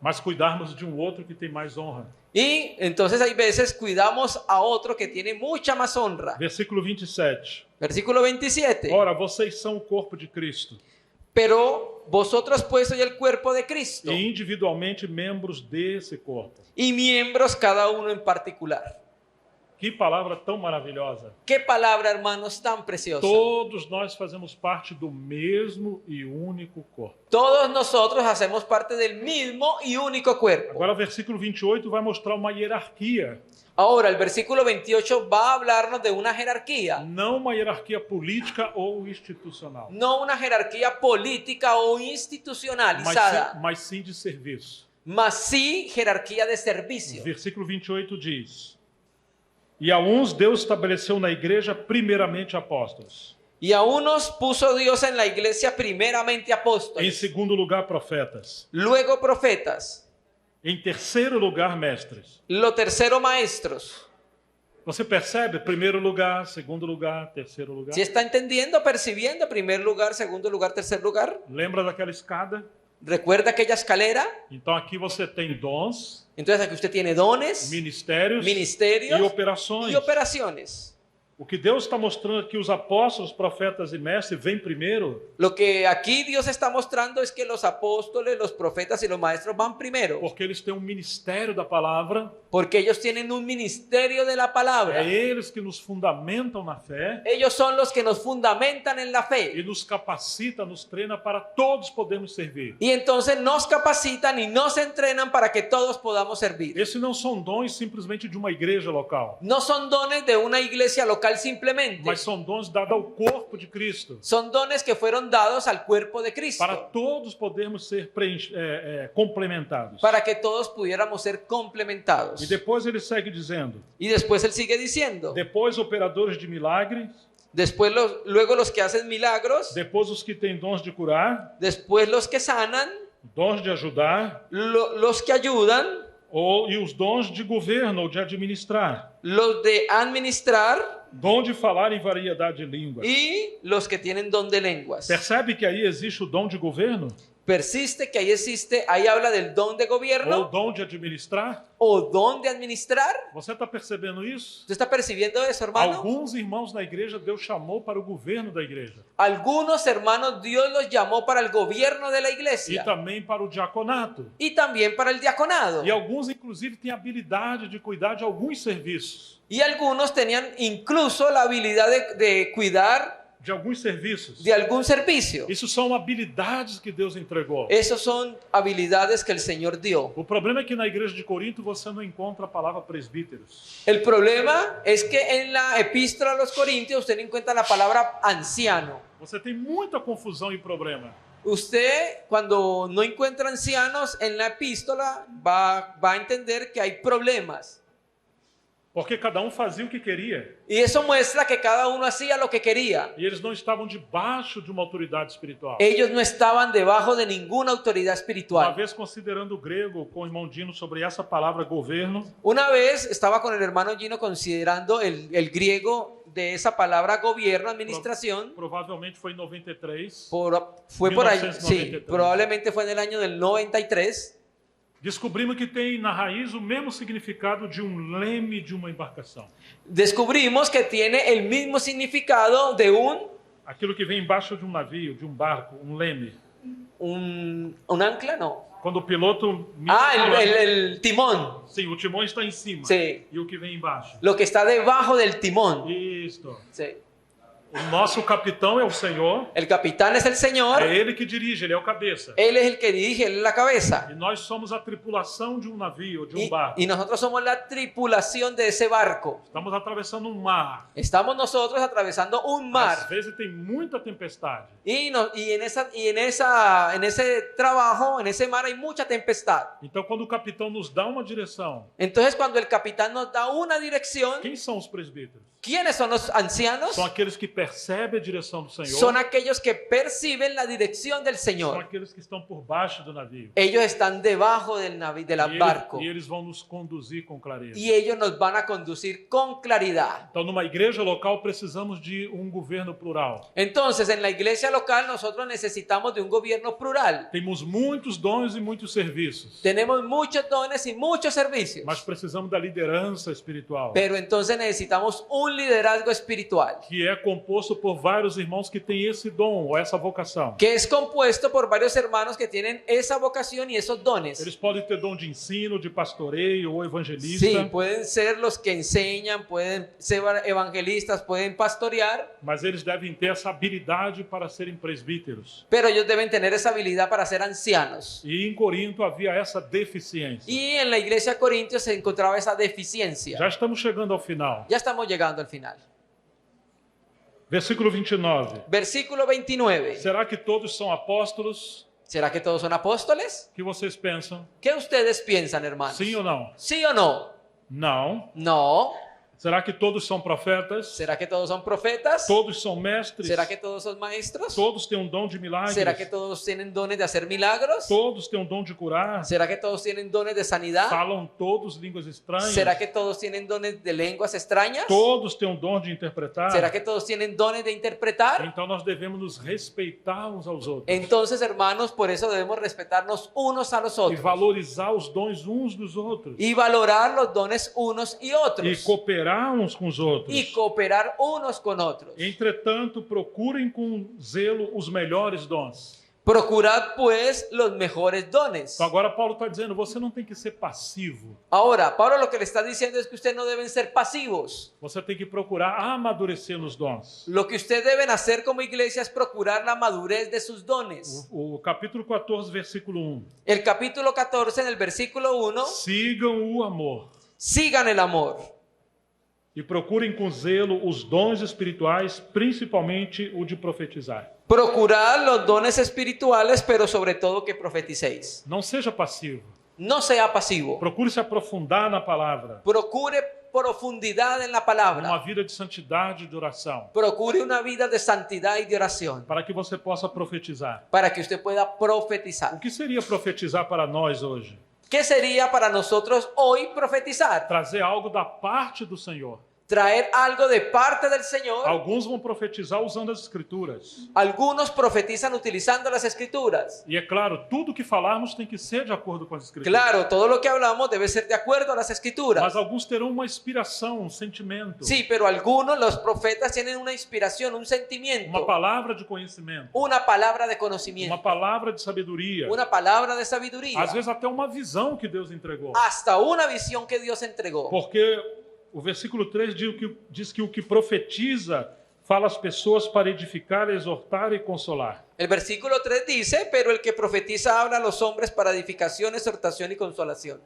Mas cuidarmos de um outro que tem mais honra. Y entonces hay veces cuidamos a otro que tiene mucha más honra. Versículo 27. Versículo 27. Ora, vocês são o corpo de Cristo Pero vosotros pues sois el cuerpo de Cristo e individualmente membros desse corpo. y miembros cada uno en particular. Que palavra tão maravilhosa. Qué palabra, hermanos, tan preciosa. Todos nós fazemos parte do mesmo e único corpo. Todos nosotros hacemos parte del mismo y único cuerpo. Agora, o versículo 28 vai mostrar uma hierarquia. Ahora, el versículo 28 va a hablarnos de una jerarquía. Não uma hierarquia política ou institucional, No una jerarquía política o institucionalizada, mas sim de serviço. mas sí jerarquía de servicio. Versículo 28 diz: E a uns Deus estabeleceu na igreja primeiramente apóstolos, Y a unos puso Dios en la iglesia primeramente em apóstoles, segundo lugar profetas, luego profetas, em terceiro lugar mestres. lo tercero maestros. Você percebe? Primeiro lugar, segundo lugar, terceiro lugar. ¿Sí está entendiendo, percibiendo? Primer lugar, segundo lugar, tercer lugar. Lembra daquela escada? ¿Recuerda aquella escalera? Então aqui você tem dons, Entonces aquí usted tiene dones, ministérios ministerios e operações. y operaciones. O que Deus está mostrando aqui, os apóstolos, profetas e mestres vêm primeiro, Lo que aquí Dios está mostrando es que los apóstoles, los profetas y los maestros van primero, porque eles têm um ministério da palavra, porque ellos tienen un ministerio de la palabra. é eles que nos fundamentam na fé Ellos son los que nos fundamentan en la fe. e nos capacita, nos treina para todos podermos servir. Y entonces nos capacitan y nos entrenan para que todos podamos servir. Esses não são dons simplesmente de uma igreja local, No son dones de una iglesia local simplemente. mas são dons dados ao corpo de Cristo, Son dones que fueron dados al cuerpo de Cristo. para todos podermos ser complementados. Para que todos pudiéramos ser complementados. E depois ele segue dizendo, Y después él sigue diciendo. depois operadores de milagres, Después luego los que hacen milagros. depois os que têm dons de curar, Después los que sanan. dons de ajudar, Los que ayudan. e os dons de governo ou de administrar, Los de administrar. dom de falar em variedade de línguas. Y los que tienen don de lenguas. Percebe que aí existe o dom de governo? persiste que ahí existe, ahí habla del don de ou o gobierno dom de administrar. o don de administrar. Você está percebendo isso? ¿Usted está percibiendo eso, hermano? Alguns irmãos na igreja, Deus chamou para o governo da igreja Algunos hermanos Dios los llamó para el gobierno de la e iglesia também para o diaconato. y también para el diaconado. E alguns, inclusive, têm habilidade de cuidar de alguns serviços. Y algunos tenían incluso la habilidad de cuidar De alguns serviços. de algún servicio. Isso são habilidades que Deus entregou. Esas son habilidades que el Señor dio. O problema é que na igreja de Corinto você não encontra a palavra presbíteros. El problema es que en la epístola a los Corintios usted no encuentra la palabra anciano. Você tem muita confusão e problema. Usted, cuando no encuentra ancianos en la epístola, va a entender que hay problemas. Porque cada um fazia o que queria. Y eso muestra que cada uno hacía lo que quería. E eles não estavam debaixo de uma autoridade espiritual. Ellos no estaban debajo de ninguna autoridad Uma espiritual. vez considerando o grego com o irmão Dino sobre essa palavra governo, Una vez estaba con el hermano Gino considerando el griego de esa palabra gobierno, administración. provavelmente foi em 93. Fue por ahí, sí, 1993. probablemente fue en el año del 93. Descobrimos que tem na raiz o mesmo significado de leme de uma embarcação. Descubrimos que tiene el mismo significado de Aquilo que vem embaixo de navio, de barco, leme. un ancla, no. Quando o piloto... El timón. Sim, o timão está em cima. Sí. E o que vem embaixo. Lo que está debajo del timón. Isto. Sí. O nosso capitão é o Senhor. El capitán es el Señor. É ele que dirige, ele é o cabeça. Él es el que dirige, él es la cabeza. E nós somos a tripulação de navio, de barco. Y nosotros somos la tripulación de ese barco. Estamos atravessando mar. Estamos nosotros atravesando un mar. Às vezes tem muita tempestade. Y en ese trabajo, en ese mar hay mucha tempestad. Então, quando o capitão nos dá uma direção, Entonces, cuando el capitán nos da una dirección, quem são os presbíteros? ¿quiénes son los ancianos? São aqueles que percebem a direção do Senhor. Son aquellos que perciben la dirección del São Señor. aqueles que estão por baixo do navio. Ellos están debajo del barco E eles vão nos conduzir com clareza. y ellos nos van a conducir con claridad. Então, numa igreja local, precisamos de governo plural. Entonces, en la iglesia local nosotros necesitamos de un gobierno plural. Temos muitos dons e muitos serviços, Tenemos muchos dones y muchos servicios, mas precisamos da liderança espiritual, pero entonces necesitamos un liderazgo espiritual que é composto por vários irmãos que têm esse dom ou essa vocação. que es compuesto por varios hermanos que tienen esa vocación y esos dones. Eles podem ter dom de ensino, de pastoreio ou evangelista, Sí, pueden ser los que enseñan, pueden ser evangelistas, pueden pastorear, mas eles devem ter essa habilidade para serem presbíteros. pero ellos deben tener esa habilidad para ser ancianos. E em Corinto havia essa deficiência. Y en la iglesia de Corintios se encontraba esa deficiencia. Já estamos chegando ao final. Ya estamos llegando al final. Versículo 29. Versículo 29. Será que todos são apóstolos? ¿Será que todos son apóstoles? O que vocês pensam? ¿Qué ustedes piensan, hermanos? Sim ou não? ¿Sí o no? Não. No. Será que todos são profetas? ¿Será que todos son profetas? Todos são mestres? ¿Será que todos son maestros? Todos têm dom de milagres? ¿Será que todos tienen dones de hacer milagros? Todos têm dom de curar? ¿Será que todos tienen dones de sanidad? Falam todos línguas estranhas? ¿Será que todos tienen dones de lenguas extrañas? Todos têm dom de interpretar? ¿Será que todos tienen dones de interpretar? Então nós devemos nos respeitar uns aos outros Entonces, hermanos, por eso debemos respetarnos unos a los e otros valorizar os dons uns dos outros y valorar los dones unos y e otros cooperar uns com os outros. y cooperar unos con otros. Entretanto, procurem com zelo os melhores dons. Procurad pues los mejores dones. Então agora Paulo está dizendo, você não tem que ser passivo. Ahora, Pablo lo que le está diciendo es que ustedes no deben ser pasivos. Você tem que procurar amadurecer nos dons. Lo que ustedes deben hacer como iglesia es procurar la madurez de sus dones. O capítulo 14, versículo 1. El capítulo 14, en el versículo 1, Sigam o amor sigan el amor e procurem com zelo os dons espirituais, principalmente o de profetizar. procurad los dones espirituales, pero sobre todo que profeticéis. Não seja passivo. No sea pasivo. Procure se aprofundar na palavra. Procure profundidad en la Uma palabra. vida de santidade e de oração. Procure una vida de santidad y de oración Para que você possa profetizar. para que usted pueda O profetizar. que seria profetizar para nós hoje? ¿Qué sería para nosotros hoy profetizar? Trazer algo da parte do Senhor. traer algo de parte del Señor. Alguns vão profetizar usando as escrituras. Algunos profetizan utilizando las escrituras. E é claro, tudo que falarmos tem que ser de acordo com as escrituras. Claro, todo lo que hablamos debe ser de acuerdo a las escrituras. Mas alguns terão uma inspiração, um sentimento, Sí, pero algunos, los profetas, tienen una inspiración, un uma sentimiento, palavra de conhecimento, una palabra de uma conocimiento, palavra de sabedoria, una palabra de sabiduría, às vezes até uma visão que Deus entregou. hasta una visión que Dios entregó. Porque o versículo 3 diz que o que profetiza fala às pessoas para edificar, exortar e consolar. El versículo 3 dice, pero el que profetiza habla a los hombres para edificación, exhortación y consolación.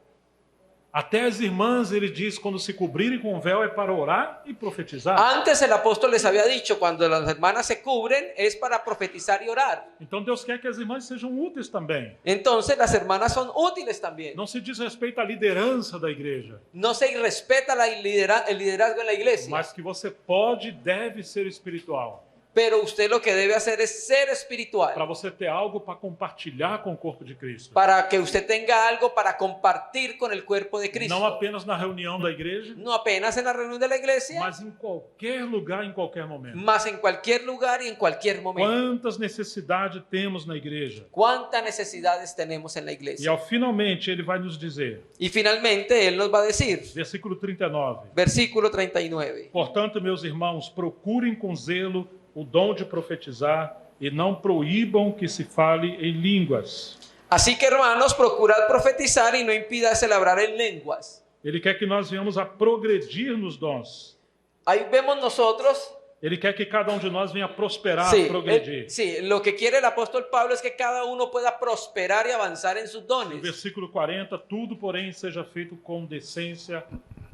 Até as irmãs, ele diz, quando se cobrirem com o véu é para orar e profetizar. Antes el apóstol les había dicho, cuando las hermanas se cubren es para profetizar y orar. Então Deus quer que as irmãs sejam úteis também. Entonces las hermanas son útiles también. Não se diz respeito à liderança da igreja, No se respeta el liderazgo en la iglesia, mas que você pode e deve ser espiritual. pero usted lo que debe hacer es ser espiritual. Para você ter algo para compartilhar com o corpo de Cristo. Para que usted tenga algo para compartir con el cuerpo de Cristo. Não apenas na reunião da igreja, No apenas en la reunión de la iglesia, mas em qualquer lugar, em qualquer momento. más en cualquier lugar y en cualquier momento. Quantas necessidades temos na igreja? ¿Cuántas necesidades tenemos en la E iglesia? ao finalmente ele vai nos dizer, Y finalmente Él nos va a decir, versículo 39, versículo 39. portanto, meus irmãos, procurem com zelo o dom de profetizar e não proíbam que se fale em línguas. Así que hermanos, procurad profetizar y no impidáis el hablar en lenguas. Ele quer que nós venhamos a progredir nos dons. Ahí vemos nosotros, Ele quer que cada de nós venha prosperar, sí, progredir. sí, lo que quiere el apóstol Pablo es que cada uno pueda prosperar y avanzar en sus No dones. versículo 40, tudo, porém, seja feito com decência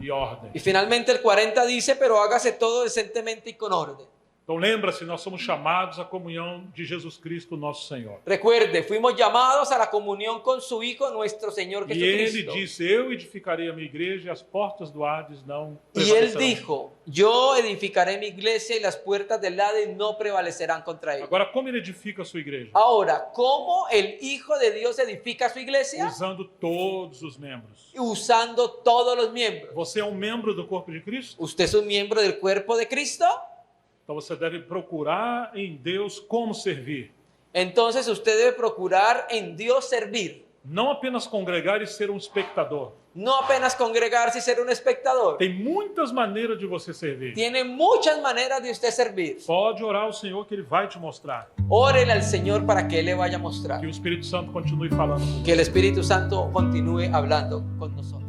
e ordem. Y finalmente el 40 dice, pero hágase todo decentemente y con orden. Então lembra-se, nós somos chamados à comunhão de Jesus Cristo, nosso Senhor. Recuerde, fuimos llamados a la comunión con su Hijo, nuestro Señor E ele Jesucristo. disse, eu edificarei a minha igreja e as portas do Hades não Y Él prevalecerão. dijo, yo edificaré mi iglesia y las puertas del Hades no prevalecerán contra ella. Agora, como ele edifica a sua igreja? Ahora, ¿cómo el Hijo de Dios edifica su iglesia? Usando todos os membros. Usando todos los miembros. Você é um membro do corpo de Cristo? ¿Usted es un miembro del cuerpo de Cristo? Então você deve procurar em Deus como servir. Entonces usted debe procurar en Dios servir. Não apenas congregar e ser um espectador. No apenas congregarse y ser un espectador. Tem muitas maneiras de você servir. Tiene muchas maneras de usted servir. Pode orar ao Senhor que Ele vai te mostrar. Órele al Señor para que Él le vaya a mostrar. Que o Espírito Santo continue falando com você. Que el Espíritu Santo continúe hablando con nosotros.